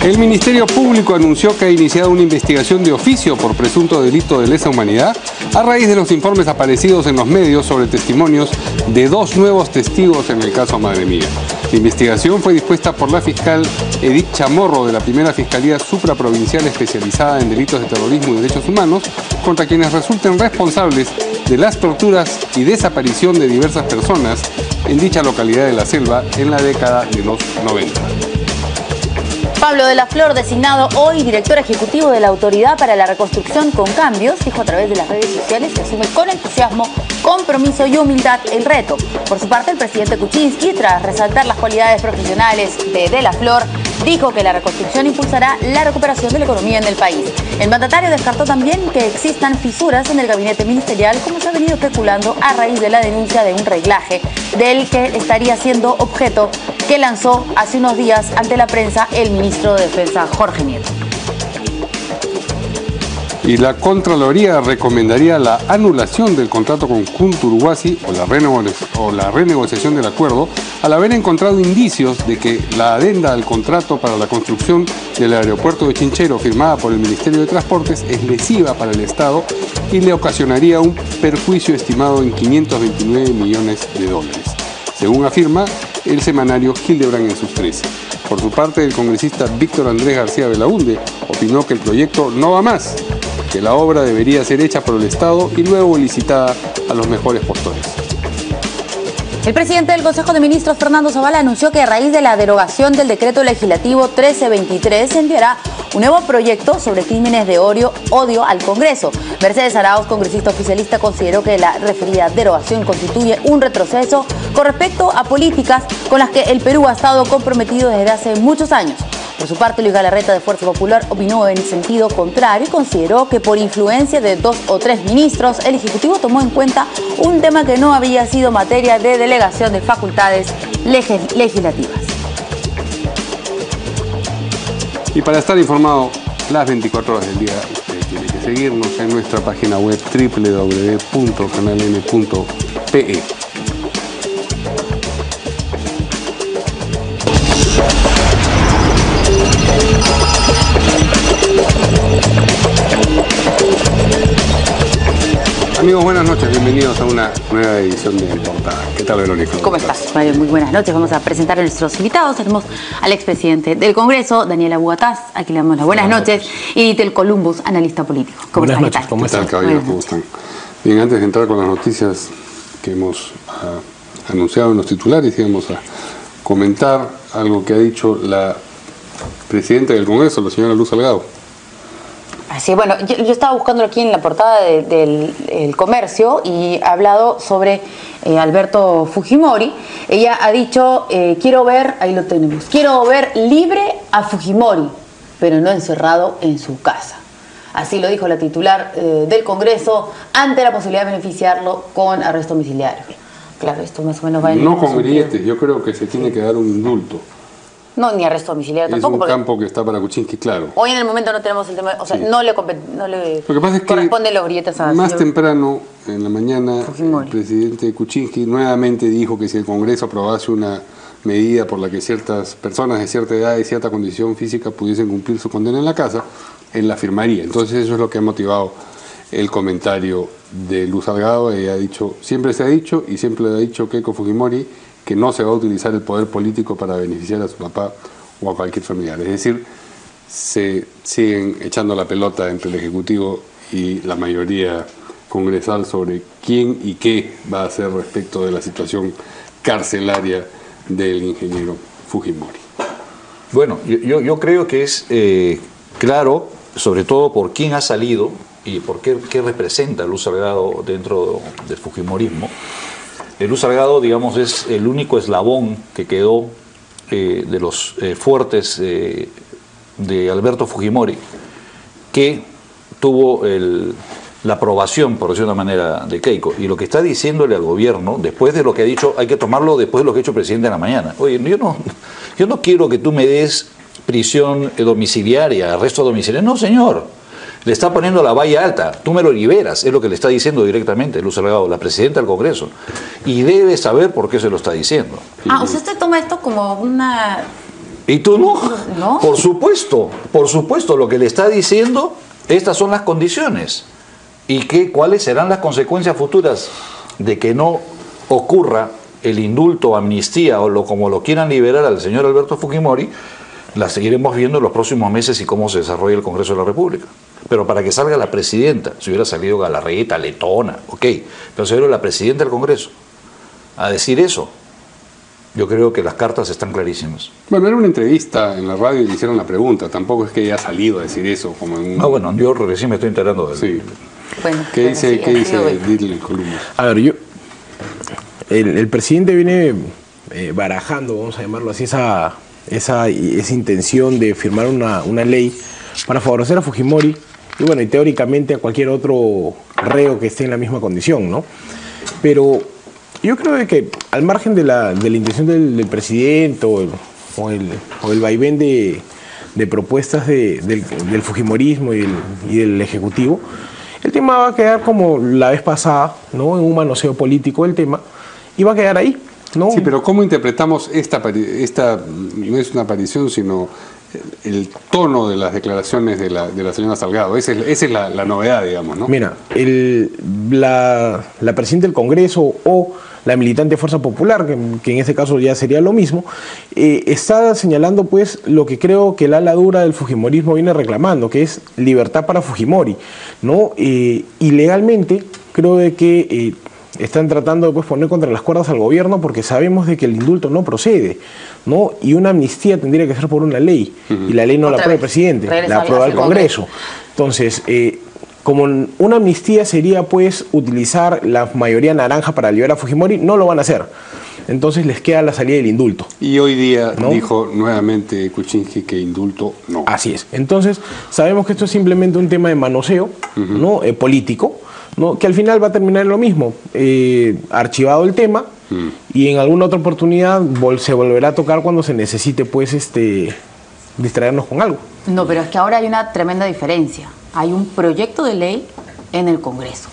El Ministerio Público anunció que ha iniciado una investigación de oficio por presunto delito de lesa humanidad a raíz de los informes aparecidos en los medios sobre testimonios de 2 nuevos testigos en el caso Madre Mía. La investigación fue dispuesta por la fiscal Edith Chamorro de la Primera Fiscalía Supraprovincial especializada en delitos de terrorismo y derechos humanos contra quienes resulten responsables de las torturas y desaparición de diversas personas en dicha localidad de La Selva en la década de los 90. Pablo de la Flor, designado hoy director ejecutivo de la Autoridad para la Reconstrucción con Cambios, dijo a través de las redes sociales que asume con entusiasmo, compromiso y humildad el reto. Por su parte, el presidente Kuczynski, tras resaltar las cualidades profesionales de la Flor, dijo que la reconstrucción impulsará la recuperación de la economía en el país. El mandatario descartó también que existan fisuras en el gabinete ministerial, como se ha venido especulando a raíz de la denuncia de un reglaje del que estaría siendo objeto que lanzó hace unos días ante la prensa el ministro de Defensa, Jorge Nieto. Y la Contraloría recomendaría la anulación del contrato con Kunturhuasi o la renegociación del acuerdo al haber encontrado indicios de que la adenda al contrato para la construcción del aeropuerto de Chinchero firmada por el Ministerio de Transportes es lesiva para el Estado y le ocasionaría un perjuicio estimado en 529 millones de dólares, según afirma el semanario Hildebrand en sus 13. Por su parte, el congresista Víctor Andrés García Belaúnde opinó que el proyecto no va más, que la obra debería ser hecha por el Estado y luego licitada a los mejores postores. El presidente del Consejo de Ministros, Fernando Zavala, anunció que a raíz de la derogación del decreto legislativo 1323 se enviará un nuevo proyecto sobre crímenes de odio al Congreso. Mercedes Arauz, congresista oficialista, consideró que la referida derogación constituye un retroceso con respecto a políticas con las que el Perú ha estado comprometido desde hace muchos años. Por su parte, Luis Galarreta, de Fuerza Popular, opinó en sentido contrario y consideró que por influencia de 2 o 3 ministros, el Ejecutivo tomó en cuenta un tema que no había sido materia de delegación de facultades legislativas. Y para estar informado las 24 horas del día, usted tiene que seguirnos en nuestra página web www.canaln.pe. Amigos, buenas noches, bienvenidos a una nueva edición de Portada. ¿Qué tal, Verónica? ¿Cómo estás, Mario? Muy buenas noches. Vamos a presentar a nuestros invitados. Tenemos al expresidente del Congreso, Daniel Abugataz, aquí le damos las buenas noches, y Ditel Columbus, analista político. ¿Cómo estás? Buenas noches, ¿cómo están, caballeros? ¿Cómo están? Bien, antes de entrar con las noticias que hemos anunciado en los titulares, íbamos a comentar algo que ha dicho la presidenta del Congreso, la señora Luz Salgado. Así, bueno, yo estaba buscándolo aquí en la portada del Comercio y ha hablado sobre Alberto Fujimori. Ella ha dicho, quiero ver, ahí lo tenemos, quiero ver libre a Fujimori, pero no encerrado en su casa. Así lo dijo la titular del Congreso ante la posibilidad de beneficiarlo con arresto domiciliario. Claro, esto más o menos va en... No con grilletes, yo creo que se tiene que dar un indulto. No, ni arresto domiciliario tampoco. Es un campo que está para Kuczynski, claro. Hoy en el momento no tenemos el tema, o sea, sí. no le Lo que pasa es que corresponde los grilletes a... Más temprano, en la mañana, Fujimori. El presidente Kuczynski nuevamente dijo que si el Congreso aprobase una medida por la que ciertas personas de cierta edad y cierta condición física pudiesen cumplir su condena en la casa, él la firmaría. Entonces eso es lo que ha motivado el comentario de Luz Salgado. Ella ha dicho, siempre se ha dicho y siempre le ha dicho Keiko Fujimori que no se va a utilizar el poder político para beneficiar a su papá o a cualquier familiar. Es decir, se siguen echando la pelota entre el Ejecutivo y la mayoría congresal sobre quién y qué va a hacer respecto de la situación carcelaria del ingeniero Fujimori. Bueno, yo creo que es claro, sobre todo por quién ha salido y por qué representa Luz Salgado dentro del fujimorismo. Luz Salgado, digamos, es el único eslabón que quedó de los fuertes de Alberto Fujimori, que tuvo la aprobación, por decirlo de una manera, de Keiko. Y lo que está diciéndole al gobierno, después de lo que ha dicho, hay que tomarlo después de lo que ha hecho el presidente en la mañana. Oye, yo no quiero que tú me des prisión domiciliaria, arresto domiciliario. No, señor. Le está poniendo la valla alta, tú me lo liberas, es lo que le está diciendo directamente Luz Salgado, la presidenta del Congreso, y debe saber por qué se lo está diciendo. O sea, usted toma esto como una ¿Y tú no? ¿No? Por supuesto, lo que le está diciendo, estas son las condiciones. ¿Y cuáles serán las consecuencias futuras de que no ocurra el indulto, amnistía o como lo quieran liberar al señor Alberto Fujimori? La seguiremos viendo en los próximos meses y cómo se desarrolla el Congreso de la República. Pero para que salga la presidenta, si hubiera salido Galarreta, Letona, ok, pero si hubiera la presidenta del Congreso a decir eso, yo creo que las cartas están clarísimas. Bueno, era una entrevista en la radio y le hicieron la pregunta, tampoco es que haya salido a decir eso como en un... Ah, bueno, yo recién me estoy enterando de Sí. Bueno, ¿Qué dice sí, Dile Columna? A ver, el presidente viene barajando, vamos a llamarlo así, esa intención de firmar una ley para favorecer a Fujimori y bueno, y teóricamente a cualquier otro reo que esté en la misma condición, ¿no? Pero yo creo de que al margen de la intención del presidente o el vaivén de propuestas del Fujimorismo y del Ejecutivo, el tema va a quedar como la vez pasada, ¿no? En un manoseo político del tema, y va a quedar ahí, ¿no? Sí, pero ¿cómo interpretamos esta no es una aparición, sino el tono de las declaraciones de la señora Salgado? Esa es la novedad, digamos, ¿no? Mira, la presidenta del Congreso o la militante Fuerza Popular, que en ese caso ya sería lo mismo, está señalando pues lo que creo que el ala dura del fujimorismo viene reclamando, que es libertad para Fujimori, ¿no? Y legalmente creo de que están tratando de pues, poner contra las cuerdas al gobierno porque sabemos de que el indulto no procede, ¿no? Y una amnistía tendría que ser por una ley, y la ley no la aprueba el presidente, la aprueba el Congreso. Entonces, como una amnistía sería pues utilizar la mayoría naranja para liberar a Fujimori, no lo van a hacer. Entonces les queda la salida del indulto. Y hoy día ¿no? dijo nuevamente Kuczynski que indulto no. Así es. Entonces sabemos que esto es simplemente un tema de manoseo, ¿no? Político, ¿no? Que al final va a terminar en lo mismo. Archivado el tema y en alguna otra oportunidad se volverá a tocar cuando se necesite pues distraernos con algo. No, pero es que ahora hay una tremenda diferencia. Hay un proyecto de ley en el Congreso.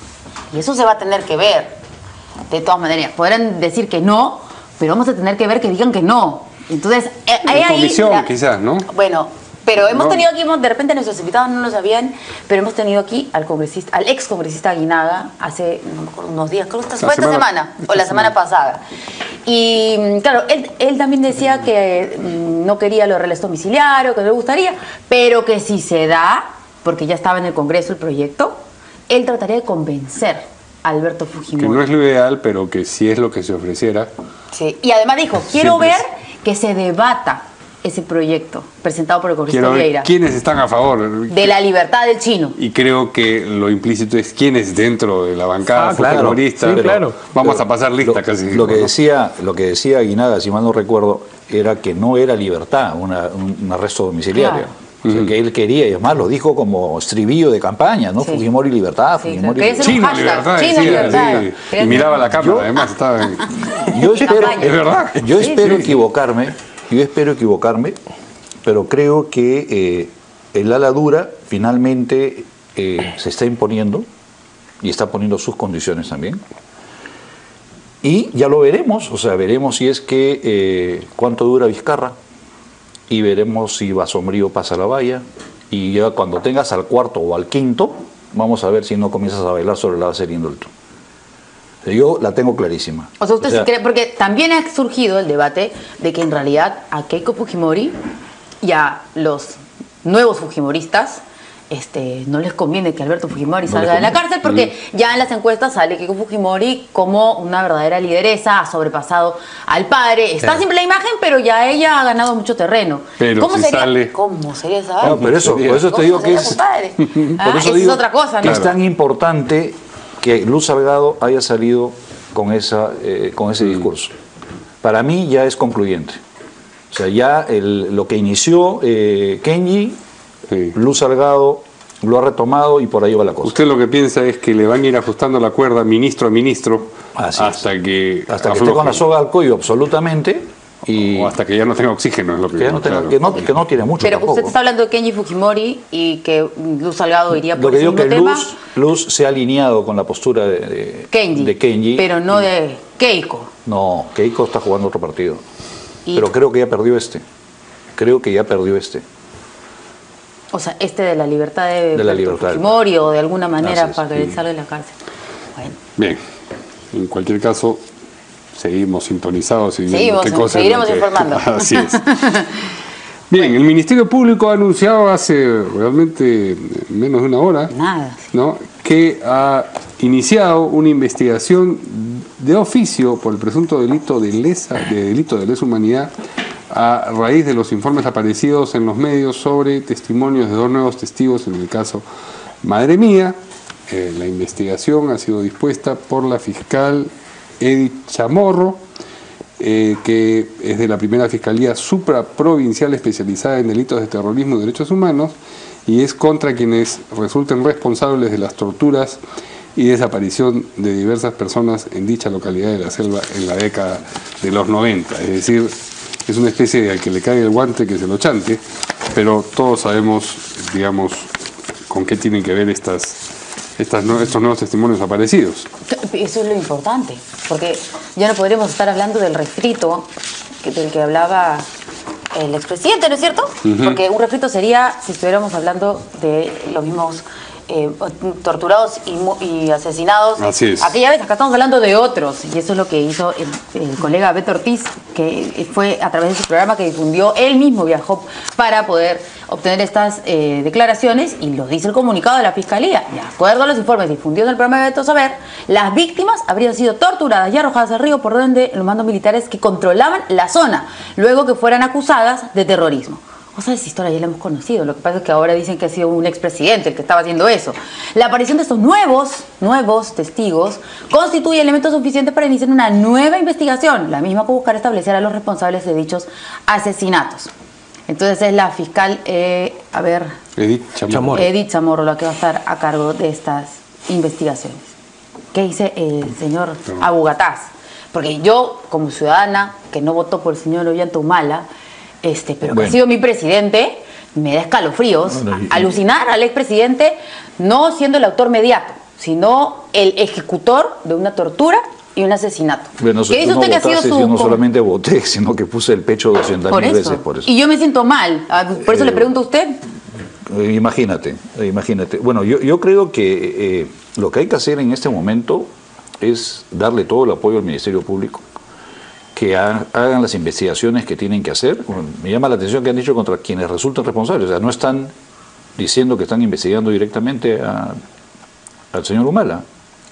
Y eso se va a tener que ver. De todas maneras, podrán decir que no, pero vamos a tener que ver que digan que no. Entonces, hay ahí... comisión, quizás, ¿no? Bueno, pero hemos tenido aquí, de repente nuestros invitados no lo sabían, pero hemos tenido aquí al ex congresista Aguinaga hace no me acuerdo, unos días, creo que fue esta semana o la semana pasada. Y claro, él también decía que no quería lo de arresto domiciliario, que no le gustaría, pero que si se da, porque ya estaba en el Congreso el proyecto, él trataría de convencer a Alberto Fujimori. Que no es lo ideal, pero que sí es lo que se ofreciera. Sí, y además dijo, quiero Siempre ver que se debata ese proyecto presentado por el congresista Vieira. ¿Quiénes están a favor? De la libertad del chino. Y creo que lo implícito es quiénes dentro de la bancada fujimorista. Sí, claro. Vamos a pasar lista casi. Lo que decía Aguinaga, si mal no recuerdo, era que no era libertad un arresto domiciliario. Claro. O sea, que él quería, y además lo dijo como estribillo de campaña, ¿no? Sí. Fujimori libertad, Sí, Fujimori claro. China Hashtag, libertad, China decía, libertad. sí. Y miraba la cámara, además estaba en... Yo espero, Campaña. Es verdad. yo espero Sí. equivocarme, pero creo que el ala dura finalmente se está imponiendo y está poniendo sus condiciones también. Y ya lo veremos, o sea, veremos si es que cuánto dura Vizcarra y veremos si Basombrío pasa la valla y ya cuando tengas al cuarto o al quinto, vamos a ver si no comienzas a bailar sobre la base del indulto. Yo la tengo clarísima. O sea, usted sí cree, porque también ha surgido el debate de que en realidad a Keiko Fujimori y a los nuevos fujimoristas no les conviene que Alberto Fujimori salga de la cárcel porque ya en las encuestas sale Keiko Fujimori como una verdadera lideresa, ha sobrepasado al padre. Está siempre la imagen, pero ya ella ha ganado mucho terreno. Pero ¿Cómo si sería? sale... ¿Cómo sería esa? No, pero por eso te digo que es... Esa es otra cosa, ¿no? Es tan importante que Luz Salgado haya salido con ese discurso. Para mí ya es concluyente. O sea, ya lo que inició Kenji, Sí. Luz Salgado lo ha retomado y por ahí va la cosa. Usted lo que piensa es que le van a ir ajustando la cuerda ministro a ministro Hasta que esté afloje. con la soga al cuello absolutamente y O hasta que ya no tenga oxígeno, es lo que... que no tiene mucho Pero tampoco. usted está hablando de Kenji Fujimori y que Luz Salgado iría Lo por que ese digo mismo que tema. Luz se ha alineado con la postura de Kenji. Pero no de Keiko. No, Keiko está jugando otro partido. Y- Pero creo que ya perdió este. creo que ya perdió este. O sea, de la libertad de la libertad Fujimori, o de alguna manera para que sí. él salga de la cárcel. Bueno. Bien, en cualquier caso, seguimos sintonizados y viendo Seguimos, qué cosa seguiremos informando. Así es. Bien, el Ministerio Público ha anunciado hace realmente menos de una hora, Nada. ¿no?, que ha iniciado una investigación de oficio por el presunto delito de lesa humanidad a raíz de los informes aparecidos en los medios sobre testimonios de 2 nuevos testigos en el caso Madre Mía. La investigación ha sido dispuesta por la fiscal Edith Chamorro, que es de la primera Fiscalía Supraprovincial especializada en delitos de terrorismo y derechos humanos, y es contra quienes resulten responsables de las torturas y desaparición de diversas personas en dicha localidad de la selva en la década de los 90. Es decir, es una especie de al que le cae el guante que se lo chante, pero todos sabemos, digamos, con qué tienen que ver estos nuevos testimonios aparecidos. Eso es lo importante, porque ya no podríamos estar hablando del refrito del que hablaba el expresidente, ¿no es cierto? Porque un refrito sería si estuviéramos hablando de los mismos torturados y asesinados. Así es. Aquella vez, acá estamos hablando de otros, y eso es lo que hizo el colega Beto Ortiz, que fue a través de su programa que difundió, él mismo viajó para poder obtener estas declaraciones, y lo dice el comunicado de la Fiscalía. De acuerdo a los informes difundidos en el programa de Beto Saber, las víctimas habrían sido torturadas y arrojadas al río por orden de los mandos militares que controlaban la zona, luego que fueran acusadas de terrorismo. O sea, esa historia ya la hemos conocido, lo que pasa es que ahora dicen que ha sido un expresidente el que estaba haciendo eso. La aparición de estos nuevos testigos constituye elementos suficientes para iniciar una nueva investigación, la misma que buscar establecer a los responsables de dichos asesinatos. Entonces es la fiscal, Edith Chamorro. Edith Chamorro la que va a estar a cargo de estas investigaciones. ¿Qué dice el señor Abugataz? Porque yo, como ciudadana que no votó por el señor Ollanta-Humala, pero que ha sido mi presidente, me da escalofríos. Alucinar al expresidente no siendo el autor mediato, sino el ejecutor de una tortura y un asesinato. Bueno, ¿Qué dice usted que ha sido su... Yo no solamente voté, sino que puse el pecho 200.000 veces por eso. Y yo me siento mal, por eso le pregunto a usted. Imagínate. Bueno, yo creo que lo que hay que hacer en este momento es darle todo el apoyo al Ministerio Público, que hagan las investigaciones que tienen que hacer. Bueno, me llama la atención que han dicho contra quienes resultan responsables. O sea, no están diciendo que están investigando directamente al señor Humala.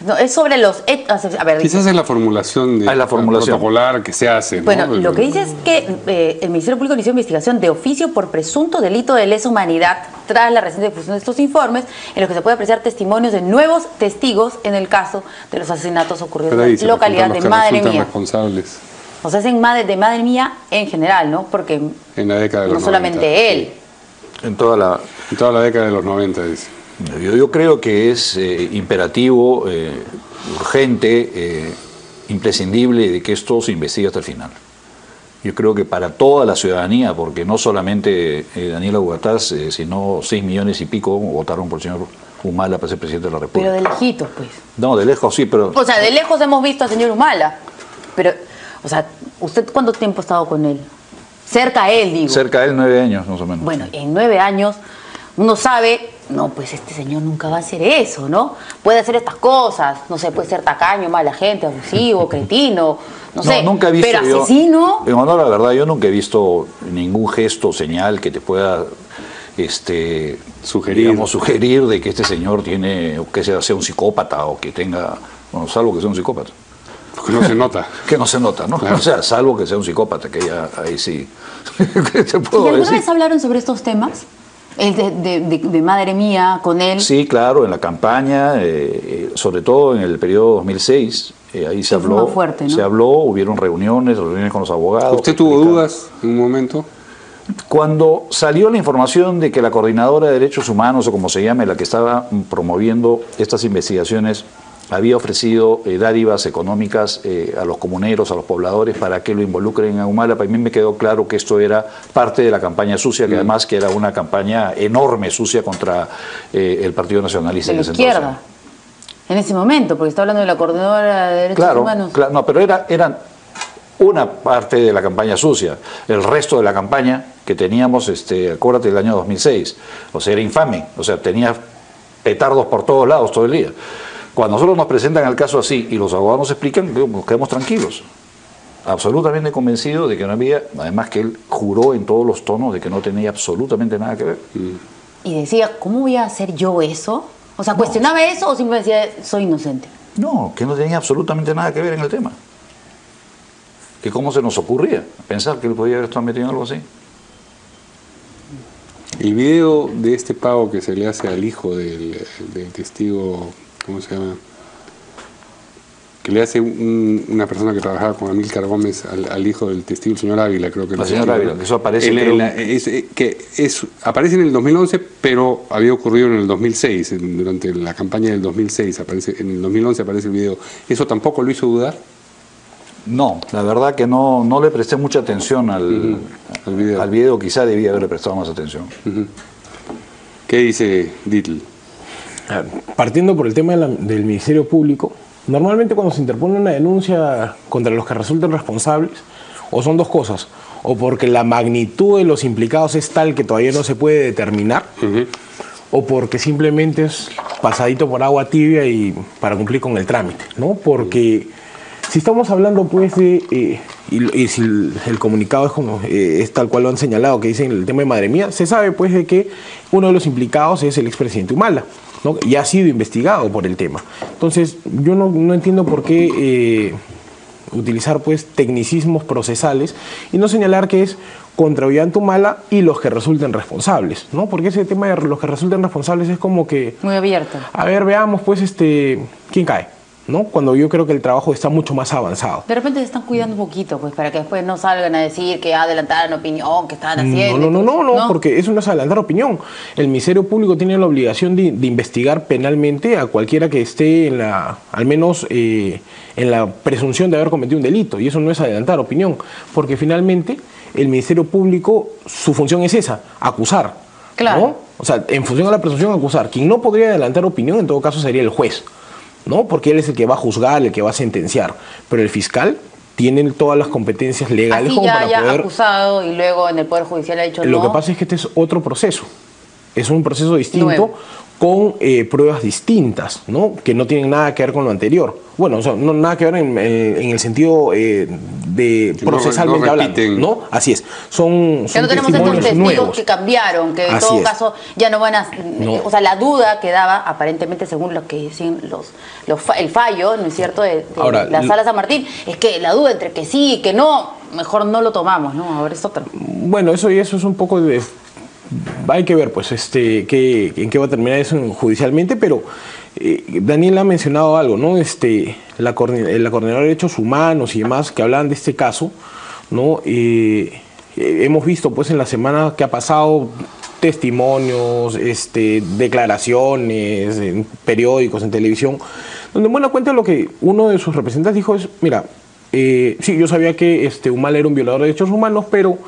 No, es sobre los... A ver, quizás es la formulación protocolar que se hace, ¿no? Bueno, lo que dice es que el Ministerio Público inició investigación de oficio por presunto delito de lesa humanidad tras la reciente difusión de estos informes, en los que se puede apreciar testimonios de nuevos testigos en el caso de los asesinatos ocurridos en la localidad de Madre Mía. Responsables. O sea, es de Madre Mía en general, ¿no? Porque en la década de los no solamente 90, él. Sí. En toda la década de los 90, dice. Yo creo que es imperativo, urgente, imprescindible de que esto se investigue hasta el final. Yo creo que para toda la ciudadanía, porque no solamente Daniel Abugataz, sino 6 millones y pico votaron por el señor Humala para ser presidente de la República. Pero de lejitos, pues. No, de lejos sí, pero... O sea, de lejos hemos visto al señor Humala, pero... O sea, ¿usted cuánto tiempo ha estado con él? Cerca a él, digo. Cerca a él 9 años, más o menos. Bueno, en 9 años uno sabe, no, pues este señor nunca va a hacer eso, ¿no? Puede hacer estas cosas, no sé, puede ser tacaño, mala gente, abusivo, cretino, no sé. Nunca he visto pero asesino... En honor a la verdad, yo nunca he visto ningún gesto o señal que te pueda sugerir de que este señor tiene, que sea un psicópata o que tenga, bueno, salvo que sea un psicópata. Porque no se nota. Que no se nota, ¿no? Claro. O sea, salvo que sea un psicópata, que ya ahí sí. ¿Qué te puedo ¿Y alguna decir? vez hablaron sobre estos temas? El de Madre Mía con él. Sí, claro, en la campaña, sobre todo en el periodo 2006, ahí se habló. Más fuerte, ¿no? Se habló, hubieron reuniones con los abogados. ¿Usted tuvo dudas en un momento? Cuando salió la información de que la Coordinadora de Derechos Humanos, o como se llame, la que estaba promoviendo estas investigaciones, había ofrecido dádivas económicas a los comuneros, a los pobladores, para que lo involucren a Humala, para mí me quedó claro que esto era parte de la campaña sucia, que además que era una campaña enorme, sucia, contra el Partido Nacionalista. De la izquierda, en ese momento, porque está hablando de la Coordinadora de Derechos Humanos. Claro, no, pero una parte de la campaña sucia. El resto de la campaña que teníamos, acuérdate del año 2006, o sea, era infame, o sea, tenía petardos por todos lados todo el día. Cuando nosotros nos presentan el caso así y los abogados nos explican, nos quedamos tranquilos, absolutamente convencidos de que no había, además que él juró en todos los tonos de que no tenía absolutamente nada que ver. Y decía, ¿cómo voy a hacer yo eso? O sea, ¿cuestionaba eso o simplemente decía, soy inocente? No, que no tenía absolutamente nada que ver en el tema. Que cómo se nos ocurría pensar que él podía haber estado metido en algo así. El video de este pago que se le hace al hijo del testigo, ¿cómo se llama? Que le hace una persona que trabajaba con Amílcar Gómez al hijo del testigo, el señor Ávila, creo que el señor Ávila, que eso aparece aparece en el 2011, pero había ocurrido en el 2006, durante la campaña del 2006, en el 2011 aparece el video. ¿Eso tampoco lo hizo dudar? No, la verdad que no le presté mucha atención al video, quizá debía haberle prestado más atención. ¿Qué dice Dietl? Partiendo por el tema del Ministerio Público, normalmente cuando se interpone una denuncia contra los que resulten responsables, o son dos cosas, o porque la magnitud de los implicados es tal que todavía no se puede determinar, o porque simplemente es pasadito por agua tibia y para cumplir con el trámite, ¿no? Porque si estamos hablando pues de, y si el comunicado es como es tal cual lo han señalado, que dicen el tema de Madre Mía, se sabe pues de que uno de los implicados es el expresidente Humala, ¿no? Y ha sido investigado por el tema. Entonces yo no entiendo por qué utilizar pues tecnicismos procesales y no señalar que es contra Ollanta Humala y los que resulten responsables, ¿no? Porque ese tema de los que resulten responsables es como que muy abierto. A ver, veamos pues quién cae, ¿no? Cuando yo creo que el trabajo está mucho más avanzado. De repente se están cuidando un poquito, pues, para que después no salgan a decir que adelantaron opinión, que estaban haciendo. No, porque eso no es adelantar opinión. El Ministerio Público tiene la obligación de investigar penalmente a cualquiera que esté al menos en la presunción de haber cometido un delito, y eso no es adelantar opinión, porque finalmente el Ministerio Público, su función es esa, acusar. Claro. ¿No? O sea, en función de la presunción, acusar. Quien no podría adelantar opinión, en todo caso, sería el juez, ¿no? Porque él es el que va a juzgar, el que va a sentenciar. Pero el fiscal tiene todas las competencias legales así como para poder... acusado y luego en el Poder Judicial ha dicho Lo no. que pasa es que este es otro proceso. Es un proceso distinto, nuevo, con pruebas distintas, ¿no? Que no tienen nada que ver con lo anterior. Bueno, o sea, no nada que ver en el sentido de procesalmente hablando, ¿no? Así es. Son ya no tenemos estos testigos nuevos que cambiaron, que en todo caso ya no van a... No. O sea, la duda quedaba, aparentemente, según lo que dicen el fallo, ¿no es cierto?, de ahora, la Sala San Martín, es que la duda entre que sí y que no, mejor no lo tomamos, ¿no? Ahora es otro. Bueno, eso es un poco de... Hay que ver, pues, en qué va a terminar eso judicialmente, pero Daniel ha mencionado algo, ¿no? La Coordinadora de Derechos Humanos y demás que hablan de este caso, ¿no? Hemos visto, pues, en la semana que ha pasado testimonios, declaraciones en periódicos, en televisión, donde en buena cuenta lo que uno de sus representantes dijo es, mira, sí, yo sabía que Humala era un violador de derechos humanos, pero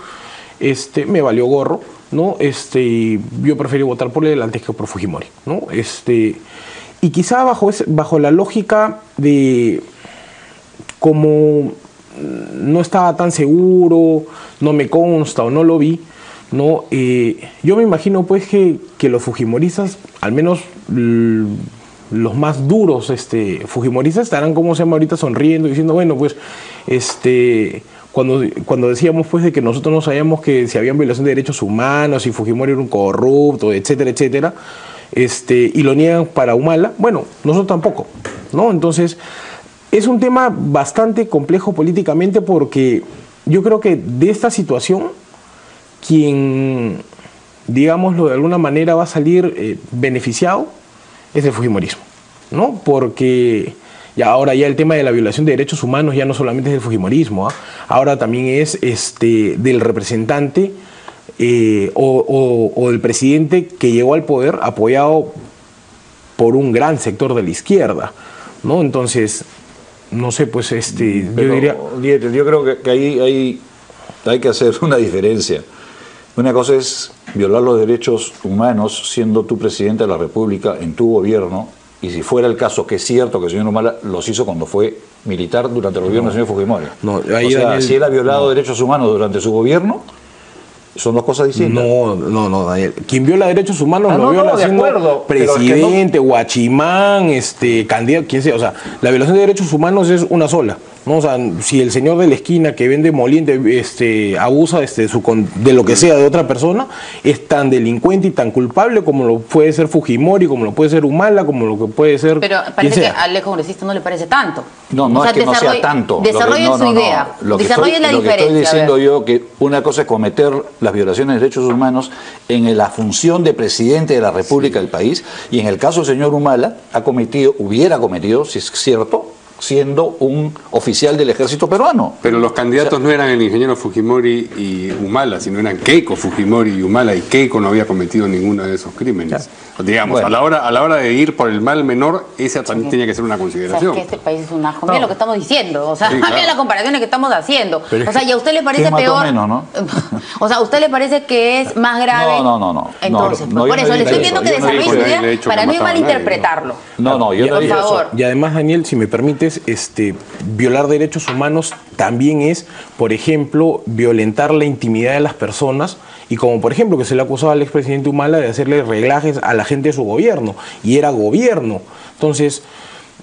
me valió gorro, ¿no? Yo preferí votar por él antes que por Fujimori, ¿no? Y quizá bajo la lógica de como no estaba tan seguro, no me consta o no lo vi, ¿no? Yo me imagino pues que los fujimoristas, al menos los más duros fujimoristas, estarán, como se llama ahorita, sonriendo, diciendo, bueno, pues cuando decíamos pues de que nosotros no sabíamos que si habían violación de derechos humanos, y Fujimori era un corrupto, etcétera, etcétera, y lo niegan para Humala, bueno, nosotros tampoco, ¿no? Entonces, es un tema bastante complejo políticamente, porque yo creo que de esta situación, quien, digámoslo de alguna manera, va a salir beneficiado es el fujimorismo, ¿no? Porque... ahora ya el tema de la violación de derechos humanos ya no solamente es del fujimorismo, ahora también es del representante o del presidente que llegó al poder apoyado por un gran sector de la izquierda, ¿no? Entonces, no sé, pues yo diría... Yo creo que ahí hay que hacer una diferencia. Una cosa es violar los derechos humanos siendo tú presidente de la República en tu gobierno, y si fuera el caso, que es cierto que el señor Humala los hizo cuando fue militar durante el gobierno del señor Fujimori. No, ahí o sea, Daniel, si él ha violado derechos humanos durante su gobierno, son dos cosas distintas. No, Daniel. Quien viola derechos humanos lo viola siendo presidente, guachimán, candidato, quien sea. O sea, la violación de derechos humanos es una sola, ¿no? O sea, si el señor de la esquina que vende moliente abusa de lo que sea de otra persona, es tan delincuente y tan culpable como lo puede ser Fujimori, como lo puede ser Humala, como lo que puede ser. Pero parece que al congresista no le parece tanto. No es que no sea tanto. Desarrolle su idea. Desarrolle la diferencia. Lo que estoy diciendo yo, que una cosa es cometer las violaciones de derechos humanos en la función de presidente de la República del país, y en el caso del señor Humala hubiera cometido, si es cierto, siendo un oficial del ejército peruano. Pero los candidatos no eran el ingeniero Fujimori y Humala, sino eran Keiko Fujimori y Humala, y Keiko no había cometido ninguno de esos crímenes. Digamos, bueno, a la hora de ir por el mal menor, esa también tenía que ser una consideración. O sea, es que este país es un asco. Mira lo que estamos diciendo. O sea, sí, claro, las comparaciones que estamos haciendo. Pero o sea, ¿y a usted le parece peor? Menos, ¿no? O sea, ¿a usted le parece que es más grave? No. Entonces, por eso le estoy pidiendo que desarrolle su idea para no malinterpretarlo. No, yo no he dicho eso. Y además, Daniel, si me permites, violar derechos humanos también es, por ejemplo, violentar la intimidad de las personas, y como por ejemplo que se le acusaba al expresidente Humala de hacerle reglajes a la gente de su gobierno, y era gobierno. Entonces,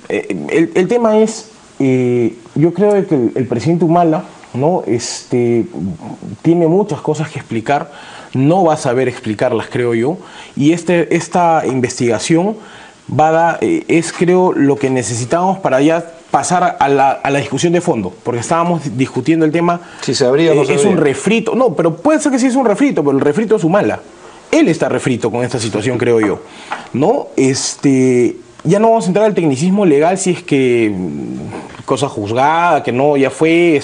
el tema es, yo creo que el presidente Humala, ¿no? Tiene muchas cosas que explicar, no va a saber explicarlas, creo yo, y esta investigación es, creo, lo que necesitamos para ya pasar a la discusión de fondo, porque estábamos discutiendo el tema. Si se abría o no se abría. Es un refrito, no, pero puede ser que sí es un refrito, pero el refrito es Humala. Él está refrito con esta situación, creo yo, ¿no? Ya no vamos a entrar al tecnicismo legal si es que cosa juzgada, que no, ya fue,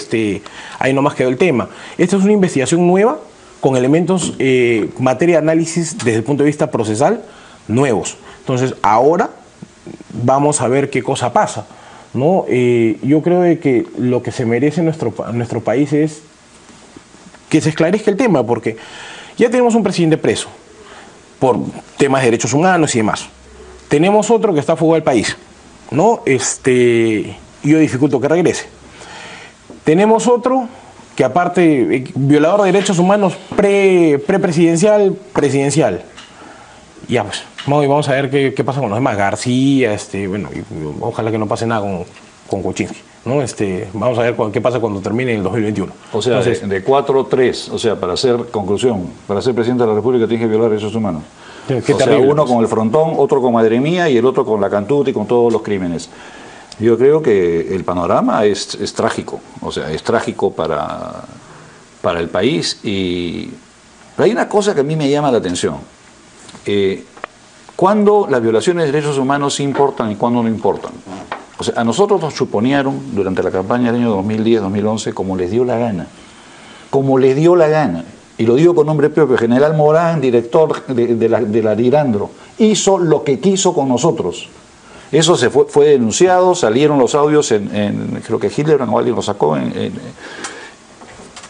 ahí nomás quedó el tema. Esta es una investigación nueva con elementos, materia de análisis desde el punto de vista procesal, nuevos. Entonces, ahora vamos a ver qué cosa pasa, ¿no? Yo creo que lo que se merece nuestro país es que se esclarezca el tema, porque ya tenemos un presidente preso por temas de derechos humanos y demás. Tenemos otro que está fuera del país, ¿no? Yo dificulto que regrese. Tenemos otro que, aparte, violador de derechos humanos presidencial. Ya, pues, vamos a ver qué pasa con los demás. García, bueno, ojalá que no pase nada con Kuczynski, ¿no? Vamos a ver qué pasa cuando termine el 2021. O sea, entonces, de 4-3, o sea, para hacer conclusión, para ser presidente de la República tiene que violar derechos humanos. Qué terrible, uno con el frontón, otro con Madre Mía y el otro con la cantuta y con todos los crímenes. Yo creo que el panorama es trágico, o sea, es trágico para el país. Pero hay una cosa que a mí me llama la atención. ¿Cuándo las violaciones de derechos humanos importan y cuándo no importan? O sea, a nosotros nos chuponearon durante la campaña del año 2010-2011 como les dio la gana. Como les dio la gana. Y lo digo con nombre propio. General Morán, director de la Lirandro, hizo lo que quiso con nosotros. Eso fue denunciado, salieron los audios creo que Hitler o alguien lo sacó. No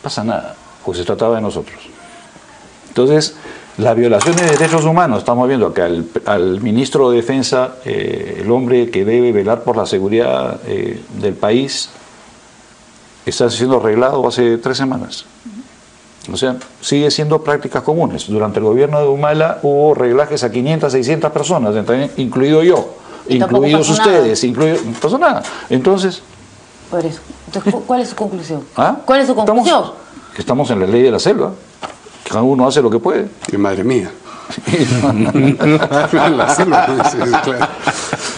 pasa nada, pues se trataba de nosotros. Entonces, las violaciones de derechos humanos, estamos viendo que al ministro de Defensa, el hombre que debe velar por la seguridad del país, está siendo arreglado hace 3 semanas. O sea, sigue siendo prácticas comunes. Durante el gobierno de Humala hubo reglajes a 500, 600 personas, incluido yo, incluidos ustedes, no pasó nada. Entonces, por eso. Entonces, ¿cuál es su conclusión? ¿Ah? ¿Cuál es su conclusión? Estamos en la ley de la selva. Cada uno hace lo que puede. ¡Qué madre mía!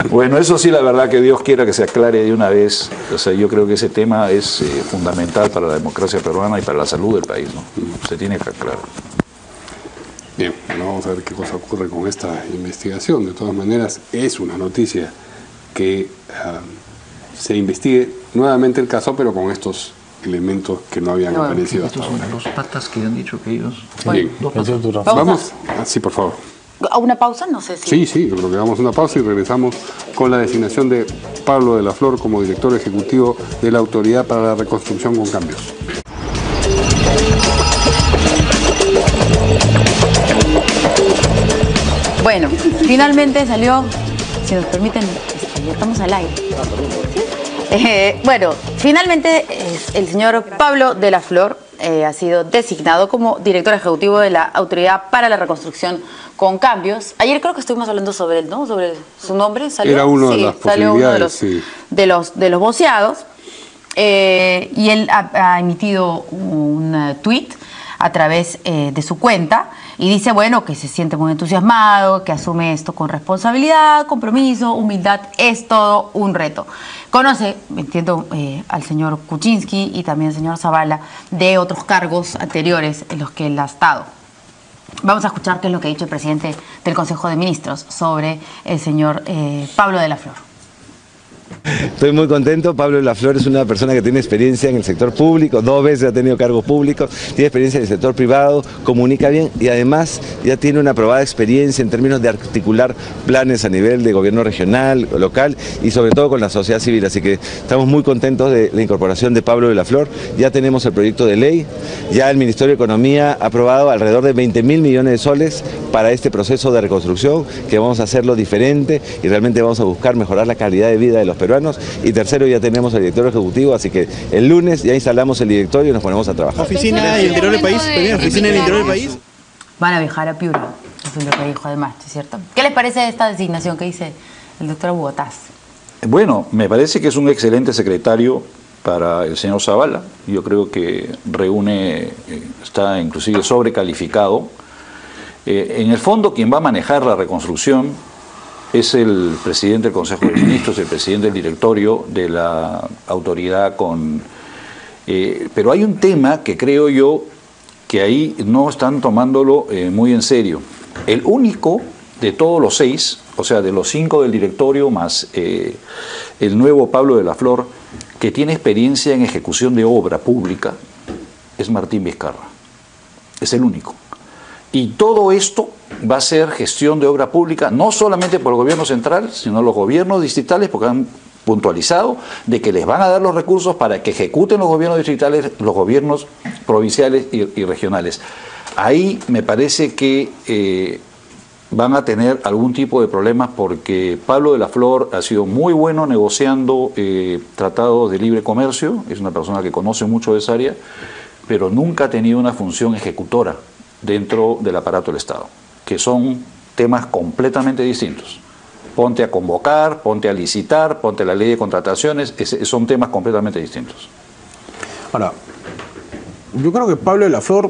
Bueno, eso sí, la verdad que Dios quiera que se aclare de una vez. O sea, yo creo que ese tema es fundamental para la democracia peruana y para la salud del país, ¿no? Se tiene que aclarar. Bien, bueno, vamos a ver qué cosa ocurre con esta investigación. De todas maneras, es una noticia que se investigue nuevamente el caso, pero con estos elementos que no habían aparecido hasta ahora. Los patas que han dicho que ellos... Bien. Vamos. Sí, por favor. ¿A una pausa? No sé si... Sí, yo creo que vamos a una pausa y regresamos con la designación de Pablo de la Flor como director ejecutivo de la Autoridad para la Reconstrucción con Cambios. Bueno, finalmente si nos permiten, ya estamos al aire. Bueno, finalmente el señor Pablo de la Flor ha sido designado como director ejecutivo de la Autoridad para la Reconstrucción con Cambios. Ayer creo que estuvimos hablando sobre él, ¿no? Sobre su nombre. ¿Salió? Era uno de las salió uno posibilidades, de los voceados. Y él ha emitido un tuit a través de su cuenta y dice, bueno, que se siente muy entusiasmado, que asume esto con responsabilidad, compromiso, humildad, es todo un reto. Conoce, entiendo, al señor Kuczynski y también al señor Zavala de otros cargos anteriores en los que él ha estado. Vamos a escuchar qué es lo que ha dicho el presidente del Consejo de Ministros sobre el señor Pablo de la Flor. Estoy muy contento. Pablo de la Flor es una persona que tiene experiencia en el sector público, 2 veces ha tenido cargos públicos, tiene experiencia en el sector privado, comunica bien y además ya tiene una probada experiencia en términos de articular planes a nivel de gobierno regional, local y sobre todo con la sociedad civil. Así que estamos muy contentos de la incorporación de Pablo de la Flor. Ya tenemos el proyecto de ley, ya el Ministerio de Economía ha aprobado alrededor de 20.000 millones de soles para este proceso de reconstrucción, que vamos a hacerlo diferente y realmente vamos a buscar mejorar la calidad de vida de los peruanos. Y tercero, ya tenemos el director ejecutivo, así que el lunes ya instalamos el directorio y nos ponemos a trabajar. ¿Oficina en el interior del país? ¿Oficina en el interior del país? Van a viajar a Piura, eso es lo que dijo además, ¿cierto? ¿Qué les parece esta designación que dice el doctor Bogotás? Bueno, me parece que es un excelente secretario para el señor Zavala. Yo creo que reúne, está inclusive sobrecalificado. En el fondo, quien va a manejar la reconstrucción es el presidente del Consejo de Ministros, el presidente del directorio de la autoridad pero hay un tema que creo yo que ahí no están tomándolo muy en serio. El único de todos los 6, o sea, de los 5 del directorio más el nuevo Pablo de la Flor, que tiene experiencia en ejecución de obra pública, es Martín Vizcarra. Es el único. Y todo esto va a ser gestión de obra pública, no solamente por el gobierno central, sino los gobiernos distritales, porque han puntualizado de que les van a dar los recursos para que ejecuten los gobiernos distritales, los gobiernos provinciales y regionales. Ahí me parece que van a tener algún tipo de problemas porque Pablo de la Flor ha sido muy bueno negociando tratados de libre comercio, es una persona que conoce mucho de esa área, pero nunca ha tenido una función ejecutora dentro del aparato del Estado, que son temas completamente distintos. Ponte a convocar, ponte a licitar, ponte a la ley de contrataciones, son temas completamente distintos. Ahora, yo creo que Pablo de la Flor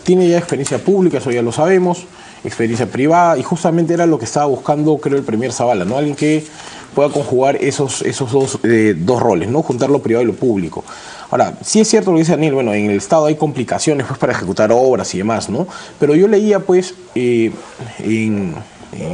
tiene ya experiencia pública, eso ya lo sabemos, experiencia privada, y justamente era lo que estaba buscando, creo, el premier Zavala, ¿no? Alguien que pueda conjugar esos dos roles, ¿no? Juntar lo privado y lo público. Ahora, sí es cierto lo que dice Daniel, bueno, en el Estado hay complicaciones pues, para ejecutar obras y demás, ¿no? Pero yo leía, pues, en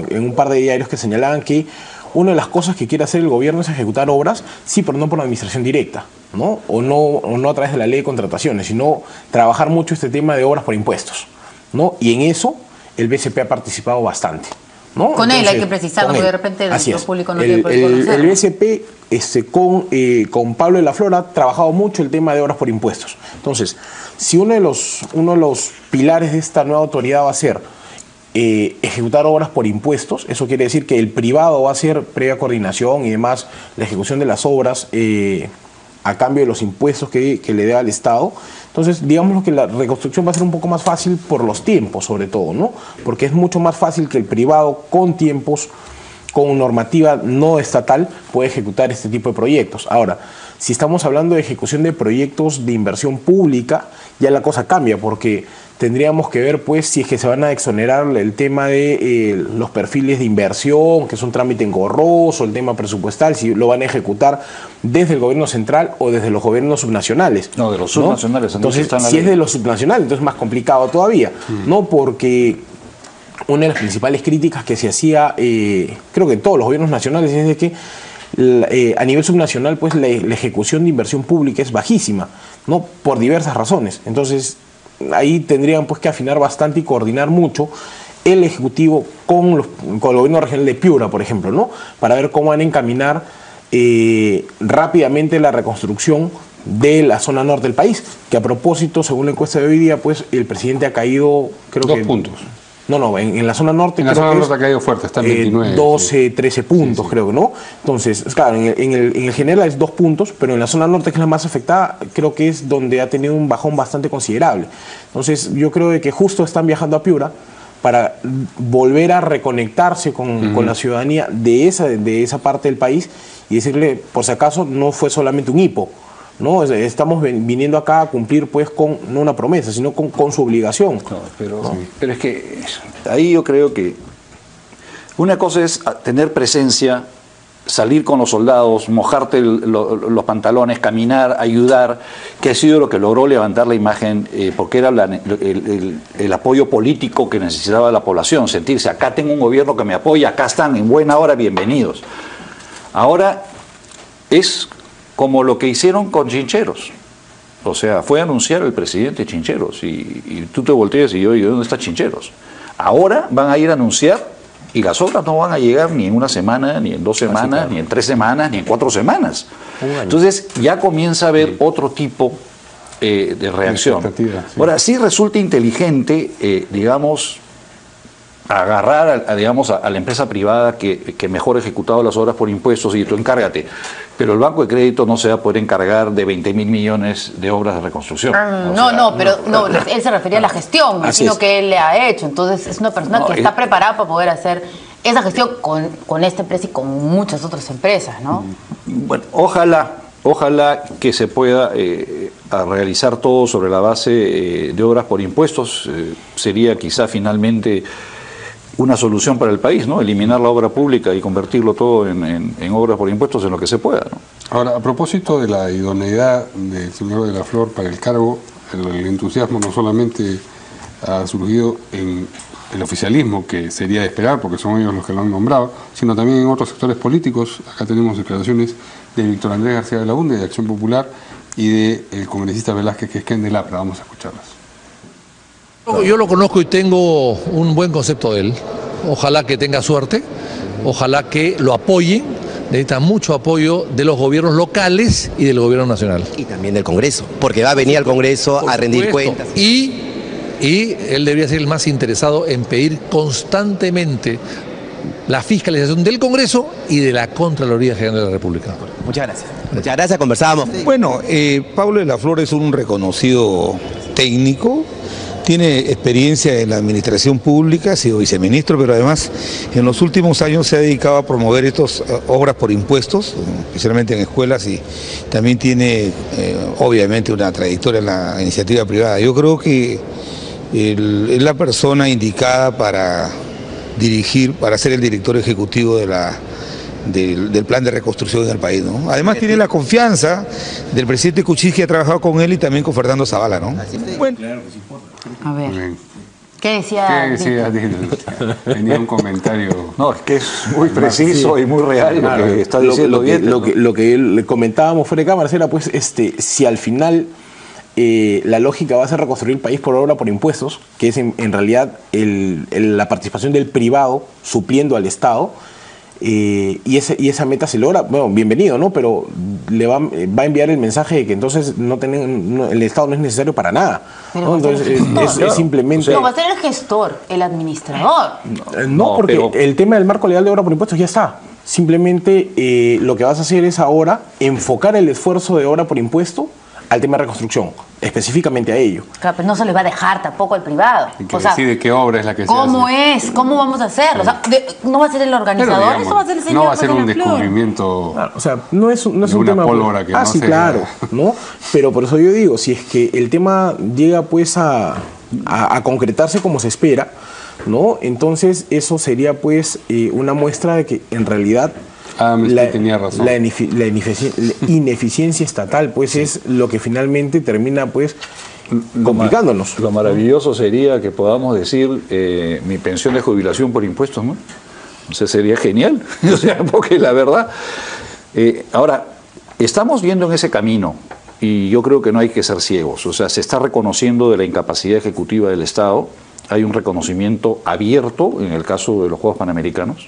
un par de diarios que señalaban que una de las cosas que quiere hacer el gobierno es ejecutar obras, sí, pero no por la administración directa, ¿no? O no a través de la ley de contrataciones, sino trabajar mucho este tema de obras por impuestos, ¿no? Y en eso el BCP ha participado bastante, ¿no? Con él hay que precisarlo, porque de repente el público no tiene por qué conocerlo. El BCP con Pablo de la Flor ha trabajado mucho el tema de obras por impuestos. Entonces, si uno de los pilares de esta nueva autoridad va a ser ejecutar obras por impuestos, eso quiere decir que el privado va a hacer previa coordinación y demás la ejecución de las obras a cambio de los impuestos que le dé al Estado. Entonces, digamos que la reconstrucción va a ser un poco más fácil por los tiempos, sobre todo, ¿no? Porque es mucho más fácil que el privado con tiempos, con normativa no estatal, pueda ejecutar este tipo de proyectos. Ahora, si estamos hablando de ejecución de proyectos de inversión pública, ya la cosa cambia, porque tendríamos que ver, pues, si es que se van a exonerar el tema de los perfiles de inversión, que es un trámite engorroso, el tema presupuestal, si lo van a ejecutar desde el gobierno central o desde los gobiernos subnacionales. No, de los subnacionales. ¿No? Entonces, si es de los subnacionales, entonces es más complicado todavía, ¿no? Porque una de las principales críticas que se hacía, creo que en todos los gobiernos nacionales, es de que a nivel subnacional, pues, la ejecución de inversión pública es bajísima, ¿no? Por diversas razones. Entonces, ahí tendrían, pues, que afinar bastante y coordinar mucho el Ejecutivo con el gobierno regional de Piura, por ejemplo, ¿no? Para ver cómo van a encaminar rápidamente la reconstrucción de la zona norte del país, que a propósito, según la encuesta de hoy día, pues el presidente ha caído, creo que 2 puntos. No, en la zona norte. En la zona norte ha caído fuerte, está en 29. 12, 13 puntos, sí. Creo, ¿no? Entonces, claro, en el general es 2 puntos, pero en la zona norte, que es la más afectada, creo que es donde ha tenido un bajón bastante considerable. Entonces, yo creo de que justo están viajando a Piura para volver a reconectarse con la ciudadanía de esa parte del país y decirle, por si acaso, no fue solamente un hipo, ¿no? Estamos viniendo acá a cumplir pues con no una promesa, sino con su obligación. Pero es que ahí yo creo que una cosa es tener presencia, salir con los soldados, mojarte los pantalones, caminar, ayudar, que ha sido lo que logró levantar la imagen, porque era el apoyo político que necesitaba la población, sentirse, acá tengo un gobierno que me apoya, acá están, en buena hora, bienvenidos. Ahora es como lo que hicieron con Chincheros. O sea, fue a anunciar el presidente Chincheros y tú te volteas y yo digo, ¿dónde está Chincheros? Ahora van a ir a anunciar y las obras no van a llegar ni en una semana, ni en 2 semanas, ni en 3 semanas, ni en 4 semanas. Entonces ya comienza a haber otro tipo de reacción. Ahora, sí resulta inteligente, digamos, agarrar a la empresa privada que mejor ha ejecutado las obras por impuestos y tú encárgate. Pero el Banco de Crédito no se va a poder encargar de 20.000 millones de obras de reconstrucción. Pero él se refería a la gestión, sino que él le ha hecho. Entonces es una persona que está preparada para poder hacer esa gestión con esta empresa y con muchas otras empresas, ¿no? Bueno, ojalá que se pueda realizar todo sobre la base de obras por impuestos. Sería quizá finalmente una solución para el país, ¿no? Eliminar la obra pública y convertirlo todo en obras por impuestos en lo que se pueda, ¿no? Ahora, a propósito de la idoneidad del señor de la Flor para el cargo, el entusiasmo no solamente ha surgido en el oficialismo, que sería de esperar porque son ellos los que lo han nombrado, sino también en otros sectores políticos. Acá tenemos declaraciones de Víctor Andrés García Belaúnde, de Acción Popular, y del congresista Velázquez, que es Ken de Lapra. Vamos a escucharlas. Yo lo conozco y tengo un buen concepto de él. Ojalá que tenga suerte, ojalá que lo apoyen. Necesita mucho apoyo de los gobiernos locales y del gobierno nacional. Y también del Congreso, porque va a venir al Congreso a rendir cuentas. Y él debería ser el más interesado en pedir constantemente la fiscalización del Congreso y de la Contraloría General de la República. Muchas gracias. Muchas gracias, conversábamos. Bueno, Pablo de la Flor es un reconocido técnico. Tiene experiencia en la administración pública, ha sido viceministro, pero además en los últimos años se ha dedicado a promover estas obras por impuestos, especialmente en escuelas, y también tiene obviamente una trayectoria en la iniciativa privada. Yo creo que es la persona indicada para dirigir, para ser el director ejecutivo del plan de reconstrucción en el país, ¿no? Además tiene la confianza del presidente Kuczynski, que ha trabajado con él, y también con Fernando Zavala, ¿no? Bueno. A ver, ¿qué decía? Tenía un comentario. No, es que es muy preciso y muy real lo que está diciendo. Lo que le comentábamos fuera de cámara era, pues, si al final la lógica va a ser reconstruir el país por obra por impuestos, que es en realidad la participación del privado supliendo al Estado, y esa meta se logra, bueno, bienvenido, ¿no? Pero le va a enviar el mensaje de que entonces el Estado no es necesario para nada, ¿no? Entonces es simplemente... No, va a ser el gestor, el administrador. No, porque el tema del marco legal de obra por impuestos ya está. Simplemente lo que vas a hacer es ahora enfocar el esfuerzo de obra por impuesto al tema de reconstrucción, específicamente a ello. Claro, pero no se les va a dejar tampoco al privado. Y que decide qué obra es la que se hace. ¿Cómo es? ¿Cómo vamos a hacerlo? O sea, ¿no va a ser el organizador? Pero, digamos, ¿Eso va a ser el señor? no va a ser un descubrimiento. Claro, o sea, no es un tema... pólvora que no sí, se... claro, ¿no? Pero por eso yo digo, si es que el tema llega pues a concretarse como se espera, ¿no? Entonces eso sería pues una muestra de que en realidad tenía razón. La ineficiencia estatal pues es lo que finalmente termina pues complicándonos. Lo maravilloso sería que podamos decir mi pensión de jubilación por impuestos, ¿no? O sea, sería genial. O sea, porque la verdad, ahora, estamos viendo en ese camino, y yo creo que no hay que ser ciegos. O sea, se está reconociendo de la incapacidad ejecutiva del Estado. Hay un reconocimiento abierto en el caso de los Juegos Panamericanos.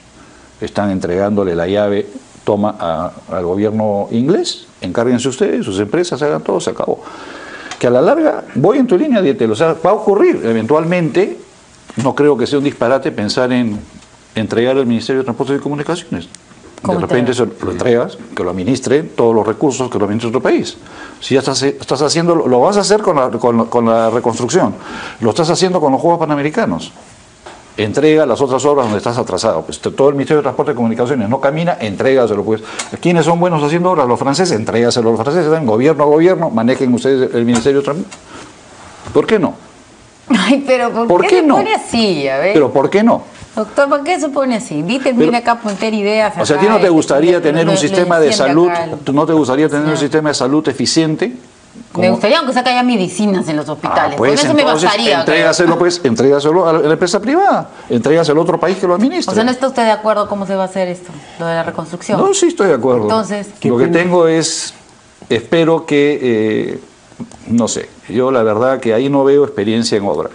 Están entregándole la llave, toma al gobierno inglés, encárguense ustedes, sus empresas, hagan todo, se acabó. Que a la larga, voy en tu línea, Dietel, o sea, va a ocurrir eventualmente, no creo que sea un disparate pensar en entregar al Ministerio de Transportes y Comunicaciones. De repente se lo entregas, que lo administre todos los recursos, que lo administre otro país. Si ya estás haciendo, lo vas a hacer con la reconstrucción, lo estás haciendo con los Juegos Panamericanos. Entrega las otras obras donde estás atrasado. Pues todo el Ministerio de Transporte y Comunicaciones no camina, entrégaselo. Pues. ¿Quiénes son buenos haciendo obras? Los franceses, entrégaselo a los franceses. Gobierno a gobierno, manejen ustedes el Ministerio de Transporte. ¿Por qué no? Ay, pero ¿por qué se pone así? A ver. ¿Pero por qué no? Doctor, ¿por qué se pone así? Termina acá a poner ideas. O sea, ¿a ti no te gustaría tener un sistema de salud, no te gustaría tener un sistema de salud eficiente? Me gustaría, aunque sea que haya medicinas en los hospitales. Pues, con eso me bastaría. Entrégaselo a la empresa privada, entrégaselo a otro país que lo administre. O sea, ¿no está usted de acuerdo cómo se va a hacer esto, lo de la reconstrucción? No, sí estoy de acuerdo. Entonces, lo que tengo es, espero que, no sé, yo la verdad que ahí no veo experiencia en obra.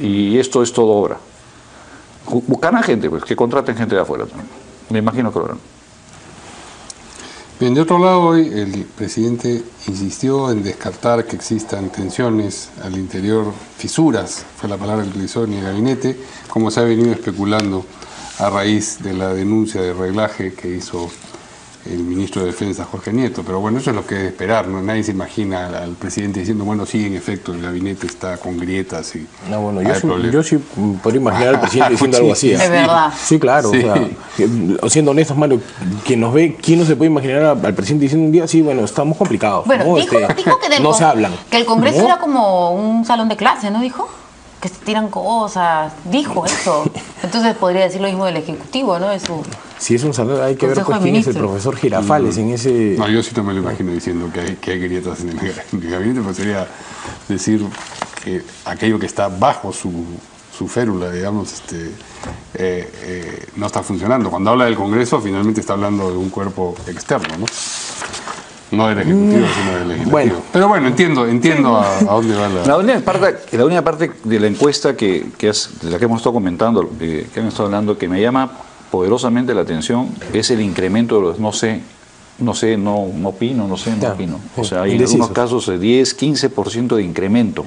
Y esto es todo obra. Buscan a gente, pues, que contraten gente de afuera también. Me imagino que lo harán. Bien, de otro lado, hoy el presidente insistió en descartar que existan tensiones al interior, fisuras, fue la palabra que utilizó en el gabinete, como se ha venido especulando a raíz de la denuncia de reglaje que hizo el ministro de Defensa, Jorge Nieto. Pero bueno, eso es lo que es de esperar, ¿no? Nadie se imagina al presidente diciendo, bueno, sí, en efecto, el gabinete está con grietas y no, bueno, yo sí podría imaginar al presidente diciendo algo así. Es verdad. Sí, claro. Sí. O sea, siendo honestos, Mario, quien nos ve, ¿quién no se puede imaginar al presidente diciendo un día, sí, bueno, estamos complicados? Bueno, ¿no? dijo que no se hablan. Que el Congreso ¿no? era como un salón de clase, ¿no dijo? Que se tiran cosas, dijo eso. Entonces podría decir lo mismo del Ejecutivo, ¿no? Si es un salón, hay que ver pues, quién es el profesor Girafales en ese... No, yo sí no me lo imagino diciendo que hay grietas en el gabinete, pues sería decir que aquello que está bajo su férula, digamos, no está funcionando. Cuando habla del Congreso, finalmente está hablando de un cuerpo externo, ¿no? No del Ejecutivo, sino del Legislativo. Bueno. Pero bueno, entiendo a dónde va la única parte de la encuesta de la que hemos estado comentando, que hemos estado hablando, que me llama poderosamente la atención, es el incremento de los no opino. O sea, hay en algunos casos de 10, 15% de incremento.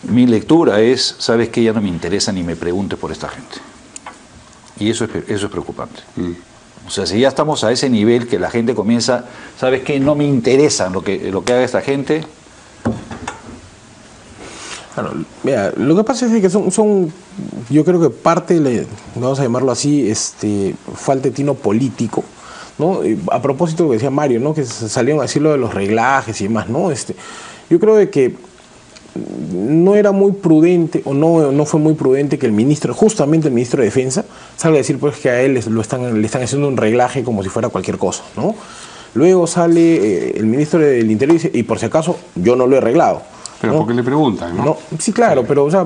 Mi lectura es, ¿sabes qué? Ya no me interesa ni me pregunte por esta gente. Y eso es preocupante. O sea, si ya estamos a ese nivel que la gente comienza, ¿sabes qué? No me interesa lo que haga esta gente. Claro, mira, lo que pasa es que son yo creo que parte, vamos a llamarlo así, falta de tino político, ¿no? A propósito de lo que decía Mario, ¿no? Que salieron a decir lo de los reglajes y demás, ¿no? Yo creo de que no era muy prudente o no fue muy prudente que justamente el ministro de Defensa salga a decir pues que a él le están haciendo un reglaje como si fuera cualquier cosa, ¿no? Luego sale el ministro del Interior y dice, y por si acaso yo no lo he arreglado. Pero ¿no? porque le preguntan, ¿no? Sí, claro, pero o sea,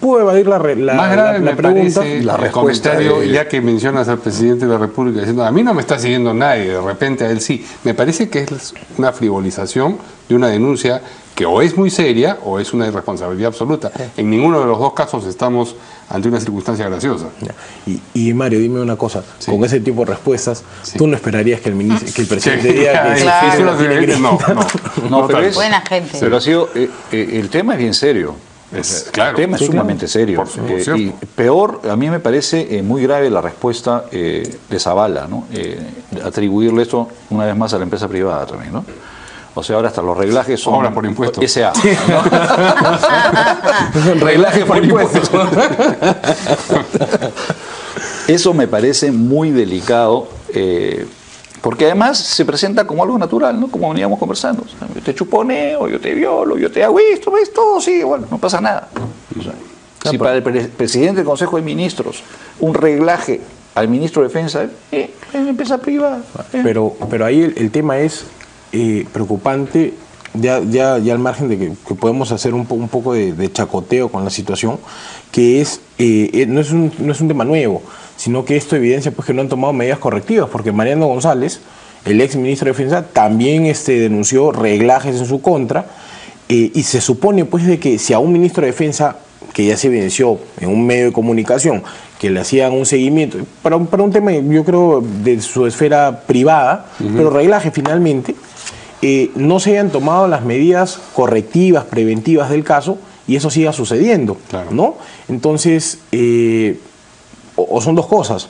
pudo evadir la pregunta. El comentario, ya que mencionas al presidente de la República diciendo, a mí no me está siguiendo nadie, de repente a él sí. Me parece que es una frivolización de una denuncia que o es muy seria o es una irresponsabilidad absoluta. En ninguno de los dos casos estamos ante una circunstancia graciosa. Y Mario, dime una cosa, con ese tipo de respuestas, ¿tú no esperarías que el presidente diga que no, pero es buena gente? Pero ha sido, el tema es bien serio. Claro, el tema es sumamente serio. Y peor, a mí me parece muy grave la respuesta de Zavala, ¿no? Atribuirle esto una vez más a la empresa privada también, ¿no? O sea, ahora hasta los reglajes son... Ahora por impuestos. SA. ¿No? Reglajes por impuestos. Eso me parece muy delicado, porque además se presenta como algo natural, ¿no? Como veníamos conversando. O sea, yo te chuponeo, yo te violo, yo te hago esto, ¿ves? Todo sí, bueno, no pasa nada. O sea, si para el presidente del Consejo de Ministros un reglaje al ministro de Defensa es empresa privada. Pero ahí el tema es... preocupante, ya al margen de que podemos hacer un poco de chacoteo con la situación, que no es un tema nuevo, sino que esto evidencia pues que no han tomado medidas correctivas, porque Mariano González, el ex ministro de Defensa, también denunció reglajes en su contra, y se supone pues de que si a un ministro de Defensa, que ya se evidenció en un medio de comunicación, que le hacían un seguimiento, para un tema yo creo de su esfera privada, pero reglaje finalmente, no se hayan tomado las medidas correctivas, preventivas del caso, y eso siga sucediendo, ¿no? Entonces, o son dos cosas,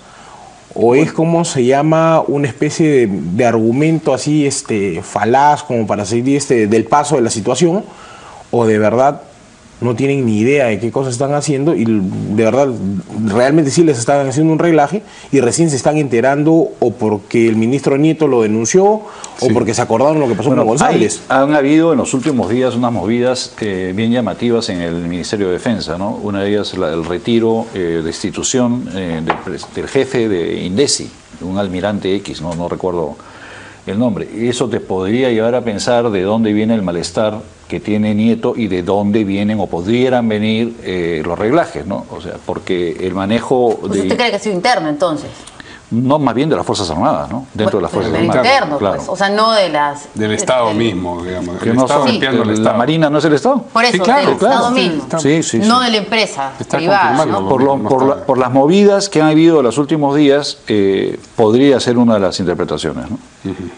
o es como se llama una especie de argumento así falaz como para salir del paso de la situación, o de verdad no tienen ni idea de qué cosas están haciendo y de verdad realmente sí les están haciendo un reglaje y recién se están enterando o porque el ministro Nieto lo denunció o porque se acordaron lo que pasó con González. Han habido en los últimos días unas movidas bien llamativas en el Ministerio de Defensa, ¿no? Una de ellas el retiro, destitución del jefe de Indesi, un almirante X, no recuerdo el nombre. Y eso te podría llevar a pensar de dónde viene el malestar que tiene Nieto y de dónde vienen o podrían venir los reglajes, ¿no? O sea, porque el manejo de... ¿Usted cree que ha sido interno entonces? No, más bien de las Fuerzas Armadas, ¿no? Dentro de las Fuerzas Armadas. Interno, claro. pues. O sea, no de las... Del Estado mismo, digamos. Que no son, ¿la Marina no es el Estado? Por eso, del Estado mismo. Sí. No de la empresa privada, ¿no? Por las movidas que han habido en los últimos días, podría ser una de las interpretaciones, ¿no?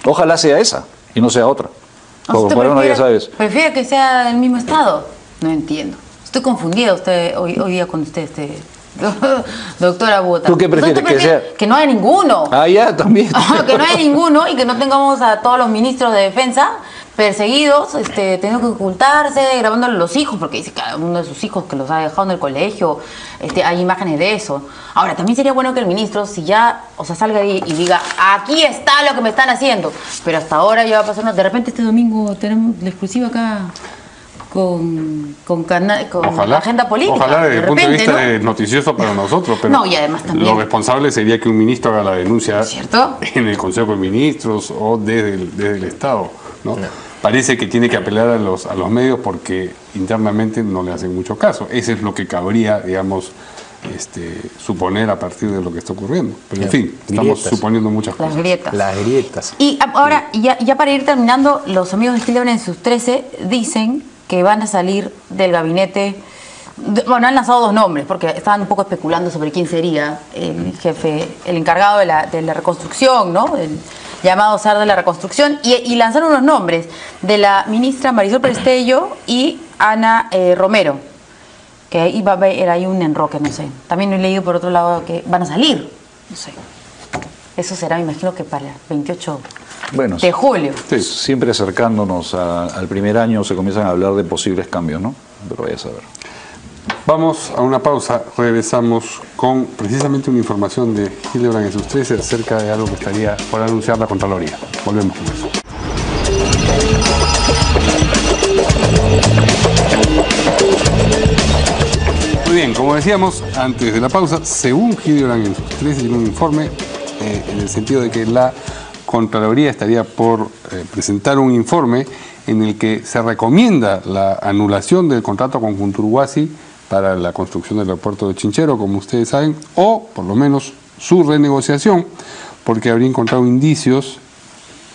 Ojalá sea esa y no sea otra. ¿Prefiere que sea del mismo Estado? No entiendo. Estoy confundida hoy día con usted, doctora Bota. ¿Tú qué prefieres que sea? Que no haya ninguno. Ah, ya, también. Que no haya ninguno y que no tengamos a todos los ministros de defensa perseguidos, teniendo que ocultarse, grabándole los hijos, porque dice cada uno de sus hijos que los ha dejado en el colegio, hay imágenes de eso. Ahora, también sería bueno que el ministro, si ya, salga ahí y diga, aquí está lo que me están haciendo, pero hasta ahora ya va a pasar, de repente este domingo tenemos la exclusiva acá con la agenda política. Ojalá desde el punto de vista noticioso para nosotros, pero no, y además también lo responsable sería que un ministro haga la denuncia en el Consejo de Ministros o desde el Estado, ¿no? Parece que tiene que apelar a los medios porque internamente no le hacen mucho caso. Eso es lo que cabría, digamos, suponer a partir de lo que está ocurriendo. Pero en fin, estamos suponiendo muchas cosas. Las grietas. Y ahora, ya para ir terminando, los amigos de Hildebrand en sus 13 dicen que van a salir del gabinete. Bueno, han lanzado dos nombres porque estaban un poco especulando sobre quién sería el jefe, el encargado de la reconstrucción, ¿no? El llamado zar de la reconstrucción, y lanzaron unos nombres de la ministra Marisol Prestello y Ana Romero, que ahí va a haber ahí un enroque, no sé. También he leído por otro lado que van a salir, no sé. Eso será, me imagino, que para el 28 de julio. Sí, siempre acercándonos al primer año se comienzan a hablar de posibles cambios, ¿no? Pero vaya a saber. Vamos a una pausa, regresamos con precisamente una información de Hildebrand en sus 13 acerca de algo que estaría por anunciar la Contraloría. Volvemos con eso. Muy bien, como decíamos antes de la pausa, según Hildebrand en sus 13 tiene un informe en el sentido de que la Contraloría estaría por presentar un informe en el que se recomienda la anulación del contrato con Conturhuasi para la construcción del aeropuerto de Chinchero, como ustedes saben, o por lo menos su renegociación, porque habría encontrado indicios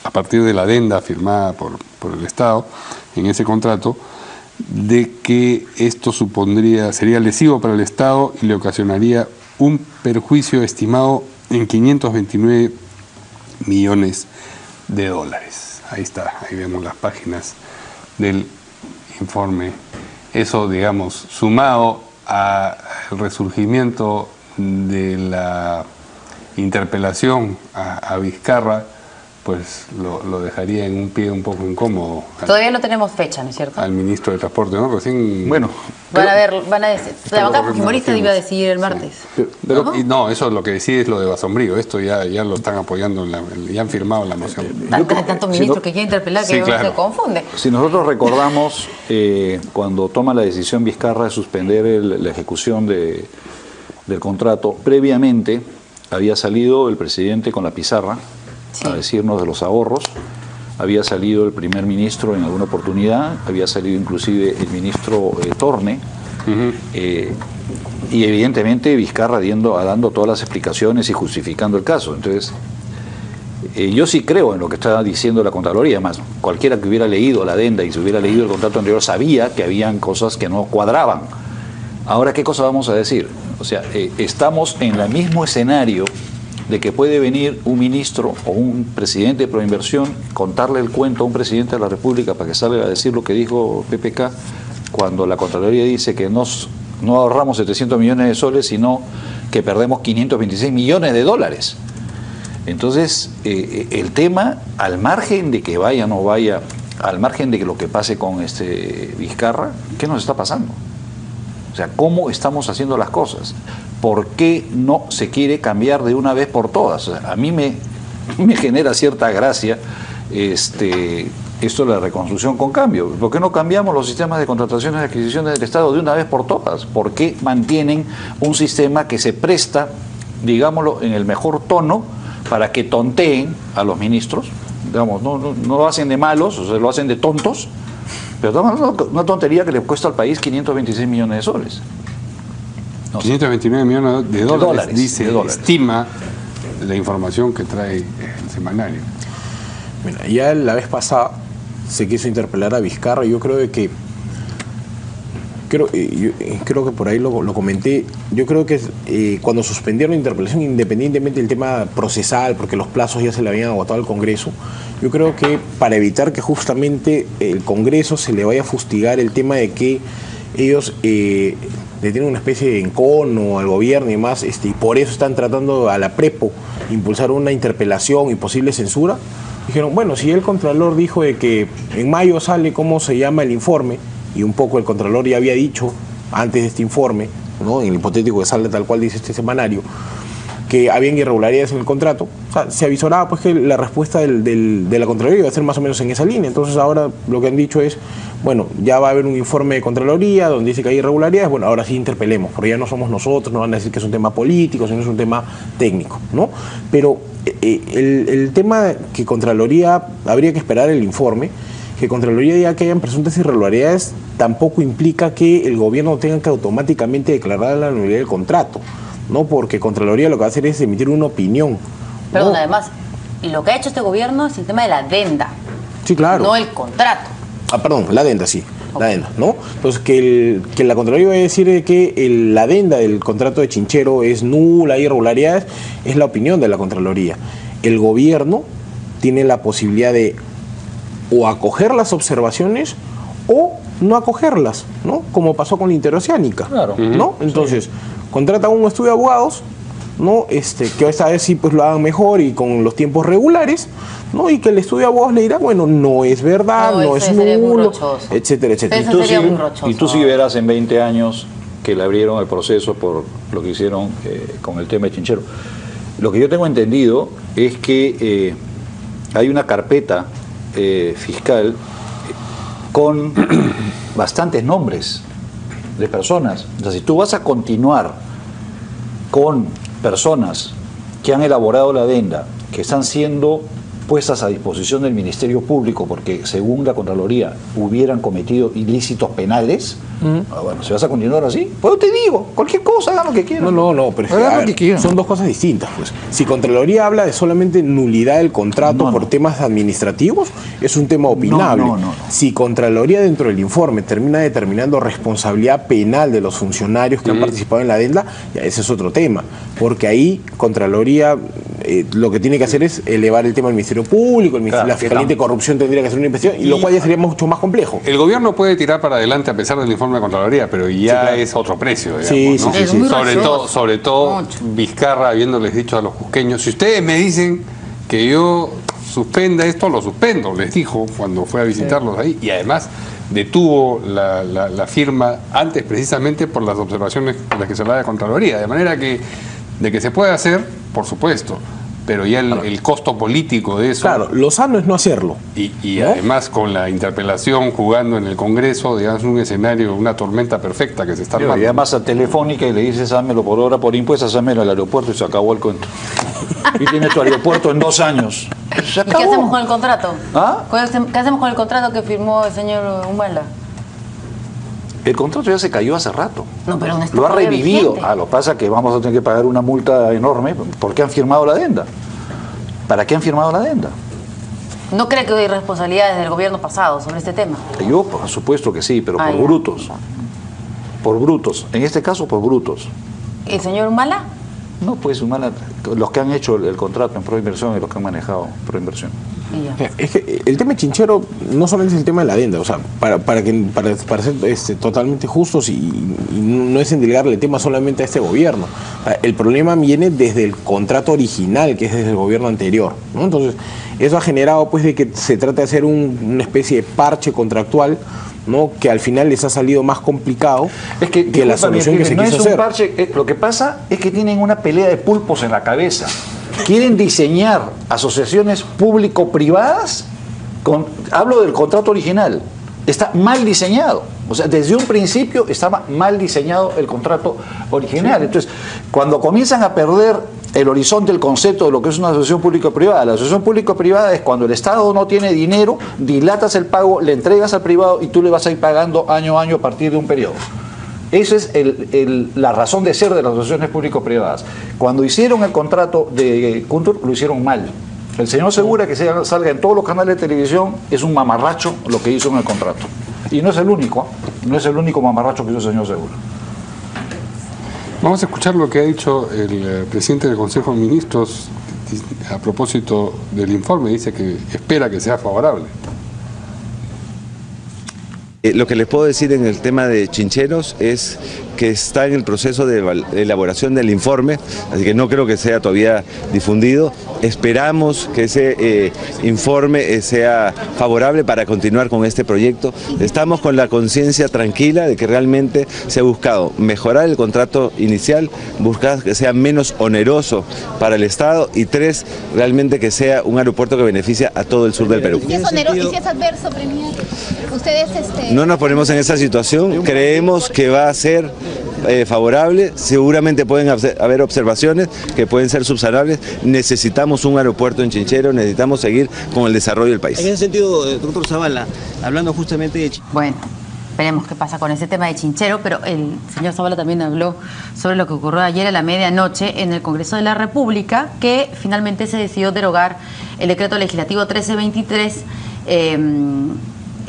a partir de la adenda firmada por el Estado en ese contrato, de que esto sería lesivo para el Estado y le ocasionaría un perjuicio estimado en 529 millones de dólares. Ahí está, ahí vemos las páginas del informe. Eso, digamos, sumado al resurgimiento de la interpelación a Vizcarra, pues lo dejaría en un pie un poco incómodo. Todavía no tenemos fecha, ¿no es cierto? Al ministro de Transporte, ¿no? Recién... Bueno. Van a decir... La bancada fujimorista iba a decidir el martes. Sí. Pero, ¿no? Eso lo que decide es lo de Basombrío. Esto ya lo están apoyando, ya han firmado la moción. Tanto ministro que quiere interpelar que se confunde. Si nosotros recordamos cuando toma la decisión Vizcarra de suspender la ejecución del contrato, previamente había salido el presidente con la pizarra a decirnos de los ahorros, había salido el primer ministro en alguna oportunidad, había salido inclusive el ministro Torne, y evidentemente Vizcarra dando todas las explicaciones y justificando el caso. Entonces, yo sí creo en lo que está diciendo la Contraloría. Además, cualquiera que hubiera leído la adenda y se hubiera leído el contrato anterior sabía que habían cosas que no cuadraban. Ahora, ¿qué cosa vamos a decir? O sea, estamos en el mismo escenario de que puede venir un ministro o un presidente de Proinversión, contarle el cuento a un presidente de la República para que salga a decir lo que dijo PPK, cuando la Contraloría dice que no ahorramos 700 millones de soles, sino que perdemos 526 millones de dólares. Entonces, el tema, al margen de que vaya o no vaya, al margen de que lo que pase con Vizcarra, ¿qué nos está pasando? O sea, ¿cómo estamos haciendo las cosas? ¿Por qué no se quiere cambiar de una vez por todas? O sea, a mí me genera cierta gracia esto de la reconstrucción con cambio. ¿Por qué no cambiamos los sistemas de contrataciones y adquisiciones del Estado de una vez por todas? ¿Por qué mantienen un sistema que se presta, digámoslo, en el mejor tono para que tonteen a los ministros? Digamos, no lo hacen de malos, o sea, lo hacen de tontos, pero una tontería que le cuesta al país 526 millones de soles. No, 529 millones de dólares, dice, estima la información que trae el semanario. Mira, ya la vez pasada se quiso interpelar a Vizcarra. Yo creo que por ahí lo comenté. Yo creo que cuando suspendieron la interpelación, independientemente del tema procesal, porque los plazos ya se le habían agotado al Congreso, yo creo que para evitar que justamente el Congreso se le vaya a fustigar el tema de que ellos le tienen una especie de encono al gobierno y demás, y por eso están tratando a la Prepo impulsar una interpelación y posible censura. Dijeron, bueno, si el Contralor dijo de que en mayo sale cómo se llama el informe, y un poco el Contralor ya había dicho antes de este informe, ¿no?, en el hipotético que salga tal cual dice este semanario, que habían irregularidades en el contrato, o sea, se avisoraba pues que la respuesta de la Contraloría iba a ser más o menos en esa línea. Entonces ahora lo que han dicho es, bueno, ya va a haber un informe de Contraloría donde dice que hay irregularidades, bueno, ahora sí interpelemos, porque ya no somos nosotros, no van a decir que es un tema político, sino es un tema técnico, ¿no? Pero el tema que Contraloría, habría que esperar el informe, que Contraloría diga que hayan presuntas irregularidades, tampoco implica que el gobierno tenga que automáticamente declarar la nulidad del contrato, ¿no? Porque Contraloría lo que va a hacer es emitir una opinión. Perdón, ¿no? además, lo que ha hecho este gobierno es el tema de la adenda. Sí, claro. No el contrato. Perdón, la adenda, sí. La adenda, ¿no? Entonces, que la Contraloría va a decir que la adenda del contrato de Chinchero es nula, hay irregularidades, es la opinión de la Contraloría. El gobierno tiene la posibilidad de o acoger las observaciones o no acogerlas, ¿no? Como pasó con la interoceánica, claro, ¿no? Entonces, sí, contratan un estudio de abogados, ¿no? Que esta vez sí pues lo hagan mejor y con los tiempos regulares, ¿no? Y que el estudio de abogados le dirá, bueno, no es verdad, no es nulo, etcétera, etcétera. Y tú sí verás en 20 años que le abrieron el proceso por lo que hicieron con el tema de Chinchero. Lo que yo tengo entendido es que hay una carpeta fiscal con bastantes nombres de personas. O sea, si tú vas a continuar con personas que han elaborado la adenda, que están siendo puestas a disposición del Ministerio Público porque según la Contraloría hubieran cometido ilícitos penales, bueno, si vas a continuar así, pues te digo, cualquier cosa, hagan lo que quieran. No, pero es que, son dos cosas distintas, pues. Si Contraloría habla de solamente nulidad del contrato por temas administrativos, es un tema opinable. Si Contraloría dentro del informe termina determinando responsabilidad penal de los funcionarios que han participado en la adenda, ya ese es otro tema, porque ahí Contraloría lo que tiene que hacer es elevar el tema al Ministerio Público, la Fiscalía Anticorrupción tendría que hacer una investigación, y lo cual ya sería mucho más complejo. El gobierno puede tirar para adelante a pesar del informe de Contraloría, pero ya es otro precio, digamos, ¿no? Sí. Sobre todo Vizcarra habiéndoles dicho a los cusqueños, si ustedes me dicen que yo suspenda esto, lo suspendo, les dijo cuando fue a visitarlos ahí, y además detuvo la firma antes precisamente por las observaciones de las que se hablaba de Contraloría, de manera que de que se puede hacer, por supuesto, pero ya el costo político de eso... Claro, lo sano es no hacerlo. Y ¿no? Además con la interpelación jugando en el Congreso, digamos, un escenario, una tormenta perfecta que se está armando. Y además a Telefónica y le dices, hámelo por hora, por impuestos, hámelo al aeropuerto y se acabó el cuento. Y tienes tu aeropuerto en 2 años. ¿Y qué hacemos con el contrato? ¿Ah? ¿Qué hacemos con el contrato que firmó el señor Humala? El contrato ya se cayó hace rato. No, pero no está lo ha revivido. vigente. Lo que pasa es que vamos a tener que pagar una multa enorme porque han firmado la adenda. ¿Para qué han firmado la adenda? ¿No cree que hay responsabilidades del gobierno pasado sobre este tema? Yo, por supuesto que sí, pero por brutos. Por brutos. En este caso, por brutos. ¿El señor Humala? No, pues Humala los que han hecho el contrato en Proinversión y los que han manejado Proinversión. Es que el tema Chinchero no solamente es el tema de la adenda, o sea, para ser totalmente justos y no es endilgarle el tema solamente a este gobierno. O sea, el problema viene desde el contrato original, que es desde el gobierno anterior, ¿no? Entonces, eso ha generado pues de que se trata de hacer una especie de parche contractual, ¿no? Que al final les ha salido más complicado que la solución que se quiso hacer. Parche, lo que pasa es que tienen una pelea de pulpos en la cabeza. Quieren diseñar asociaciones público-privadas, hablo del contrato original, está mal diseñado. O sea, desde un principio estaba mal diseñado el contrato original. Entonces, cuando comienzan a perder el horizonte, el concepto de lo que es una asociación público-privada, la asociación público-privada es cuando el Estado no tiene dinero, dilatas el pago, le entregas al privado y tú le vas a ir pagando año a año a partir de un periodo. Esa es la razón de ser de las asociaciones público-privadas. Cuando hicieron el contrato de Kuntur, lo hicieron mal. El señor Segura, que salga en todos los canales de televisión, es un mamarracho lo que hizo en el contrato. Y no es el único, no es el único mamarracho que hizo el señor Segura. Vamos a escuchar lo que ha dicho el presidente del Consejo de Ministros a propósito del informe. Dice que espera que sea favorable. Lo que les puedo decir en el tema de Chincheros es que está en el proceso de elaboración del informe, así que no creo que sea todavía difundido. Esperamos que ese informe sea favorable para continuar con este proyecto. Estamos con la conciencia tranquila de que realmente se ha buscado mejorar el contrato inicial, buscar que sea menos oneroso para el Estado y 3, realmente que sea un aeropuerto que beneficia a todo el sur del Perú. ¿Y si es oneroso y si es adverso, Premier? Ustedes no nos ponemos en esa situación, creemos que va a ser favorable, seguramente pueden haber observaciones que pueden ser subsanables. Necesitamos un aeropuerto en Chinchero, necesitamos seguir con el desarrollo del país. En ese sentido, doctor Zavala, hablando justamente de Bueno, veremos qué pasa con ese tema de Chinchero, pero el señor Zavala también habló sobre lo que ocurrió ayer a la medianoche en el Congreso de la República, que finalmente se decidió derogar el decreto legislativo 1323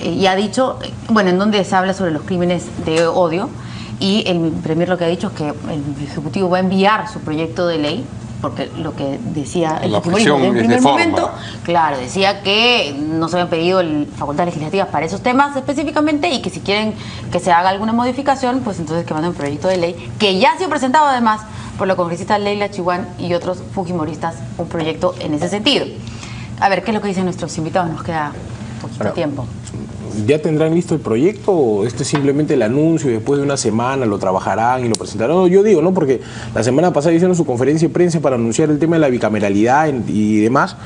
y ha dicho, bueno, en donde se habla sobre los crímenes de odio, y el Premier lo que ha dicho es que el Ejecutivo va a enviar su proyecto de ley, porque lo que decía el fujimorismo en el primer momento, claro, decía que no se habían pedido facultades legislativas para esos temas específicamente y que si quieren que se haga alguna modificación, pues entonces que manden un proyecto de ley, que ya ha sido presentado además por la congresista Leila Chihuán y otros fujimoristas, un proyecto en ese sentido. A ver, ¿qué es lo que dicen nuestros invitados? Nos queda poquito tiempo. ¿Ya tendrán listo el proyecto o este es simplemente el anuncio y después de una semana lo trabajarán y lo presentarán? No, yo digo, ¿no? Porque la semana pasada hicieron su conferencia de prensa para anunciar el tema de la bicameralidad y demás,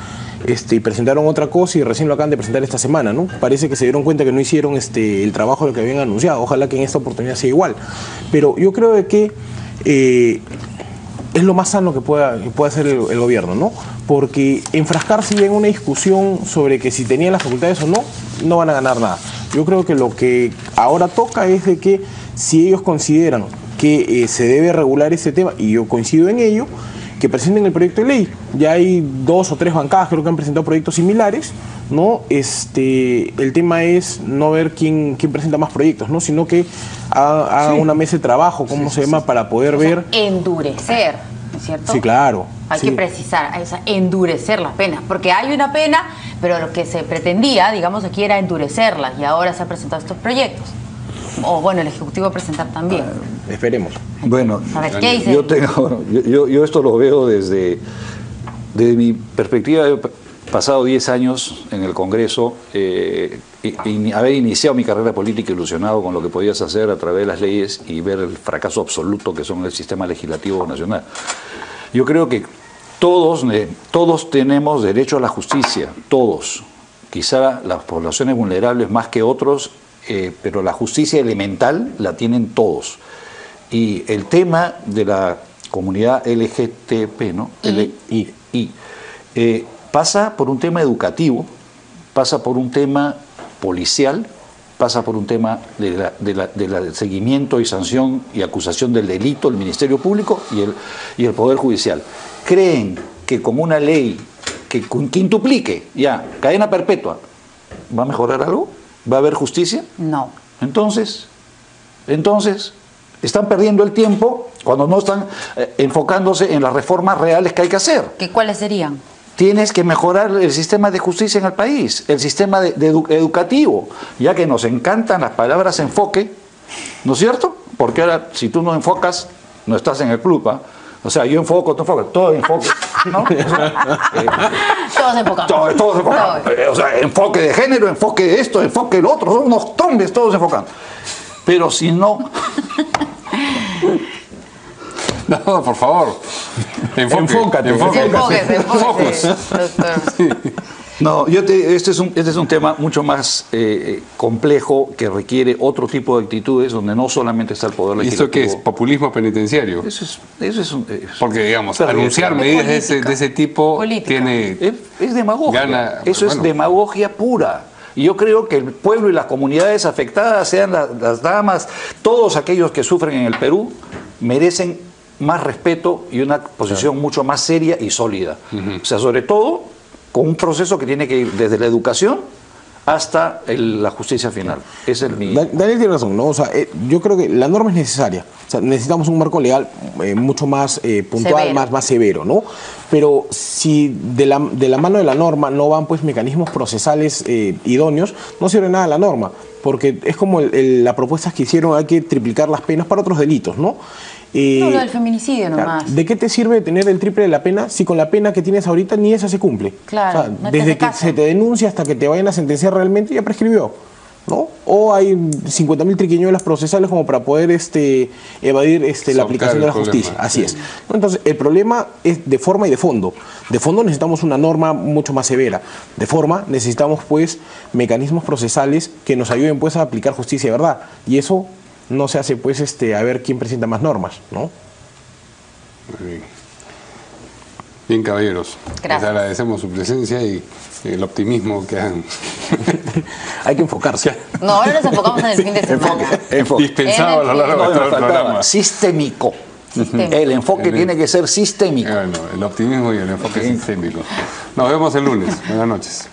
y presentaron otra cosa y recién lo acaban de presentar esta semana, ¿no? Parece que se dieron cuenta que no hicieron el trabajo de lo que habían anunciado. Ojalá que en esta oportunidad sea igual. Pero yo creo de que es lo más sano que pueda hacer el gobierno, ¿no? Porque enfrascarse ya en una discusión sobre que si tenían las facultades o no van a ganar nada. Yo creo que lo que ahora toca es de que si ellos consideran que se debe regular ese tema, y yo coincido en ello, que presenten el proyecto de ley. Ya hay 2 o 3 bancadas creo que han presentado proyectos similares, ¿no? El tema es no ver quién presenta más proyectos, ¿no? Sino que haga una mesa de trabajo, ¿cómo se llama? Para poder ver... Endurecer, ¿no es cierto? Sí, claro. Hay que precisar, endurecer las penas, porque hay una pena, pero lo que se pretendía, digamos, aquí era endurecearlas, y ahora se han presentado estos proyectos. O bueno, el Ejecutivo va a presentar también. Esperemos. Bueno, a ver, ¿qué dice? Yo esto lo veo desde mi perspectiva. He pasado 10 años en el Congreso, haber iniciado mi carrera política ilusionado con lo que podías hacer a través de las leyes y ver el fracaso absoluto que son el sistema legislativo nacional. Yo creo que todos tenemos derecho a la justicia, todos. Quizá las poblaciones vulnerables más que otros, pero la justicia elemental la tienen todos. Y el tema de la comunidad LGTB, ¿no? Pasa por un tema educativo, pasa por un tema policial, pasa por un tema del seguimiento y sanción y acusación del delito, el Ministerio Público y el Poder Judicial. ¿Creen que con una ley que quintuplique ya cadena perpetua va a mejorar algo? ¿Va a haber justicia? No. Entonces, están perdiendo el tiempo cuando no están enfocándose en las reformas reales que hay que hacer. ¿Cuáles serían? Tienes que mejorar el sistema de justicia en el país, el sistema educativo, ya que nos encantan las palabras enfoque, ¿no es cierto? Porque ahora, si tú no enfocas, no estás en el club, ¿ah? O sea, yo enfoco, tú enfocas, todo enfoque, ¿no? Todos enfocados. Todos enfocados. O sea, enfoque de género, enfoque de esto, enfoque del otro, son unos tombes todos enfocados. Pero si no... No, por favor. Enfócate. Enfóquese. No, este es un tema mucho más complejo que requiere otro tipo de actitudes donde no solamente está el poder legislativo. ¿Y eso qué es? ¿Populismo penitenciario? Eso es porque, digamos, anunciar medidas de ese tipo tiene... Es demagogia. Eso es demagogia pura. Y yo creo que el pueblo y las comunidades afectadas, sean las damas, todos aquellos que sufren en el Perú, merecen más respeto y una posición mucho más seria y sólida. O sea, sobre todo con un proceso que tiene que ir desde la educación hasta la justicia final. Ese es Daniel tiene razón, ¿no? O sea, yo creo que la norma es necesaria. O sea, necesitamos un marco legal mucho más puntual, más severo, ¿no? Pero si de la mano de la norma no van pues mecanismos procesales idóneos, no sirve nada la norma. Porque es como la propuesta que hicieron, hay que triplicar las penas para otros delitos, ¿no? No, lo del feminicidio nomás. ¿De qué te sirve tener el triple de la pena si con la pena que tienes ahorita ni esa se cumple? Claro, o sea, no desde que se te denuncia hasta que te vayan a sentenciar realmente ya prescribió, ¿no? O hay 50.000 triquiñuelas procesales como para poder evadir la aplicación de la justicia. Así es. Entonces, el problema es de forma y de fondo. De fondo necesitamos una norma mucho más severa. De forma necesitamos pues mecanismos procesales que nos ayuden pues a aplicar justicia de verdad. Y eso no se hace pues a ver quién presenta más normas, ¿no? Muy bien. Bien, caballeros. Gracias. Les agradecemos su presencia y el optimismo que han... Hay que enfocarse. No, ahora nos enfocamos en el fin de semana. Dispensado a lo largo de todo el programa. Sistémico. El enfoque tiene que ser sistémico. Bueno, el optimismo y el enfoque sistémico. Nos vemos el lunes. Buenas noches.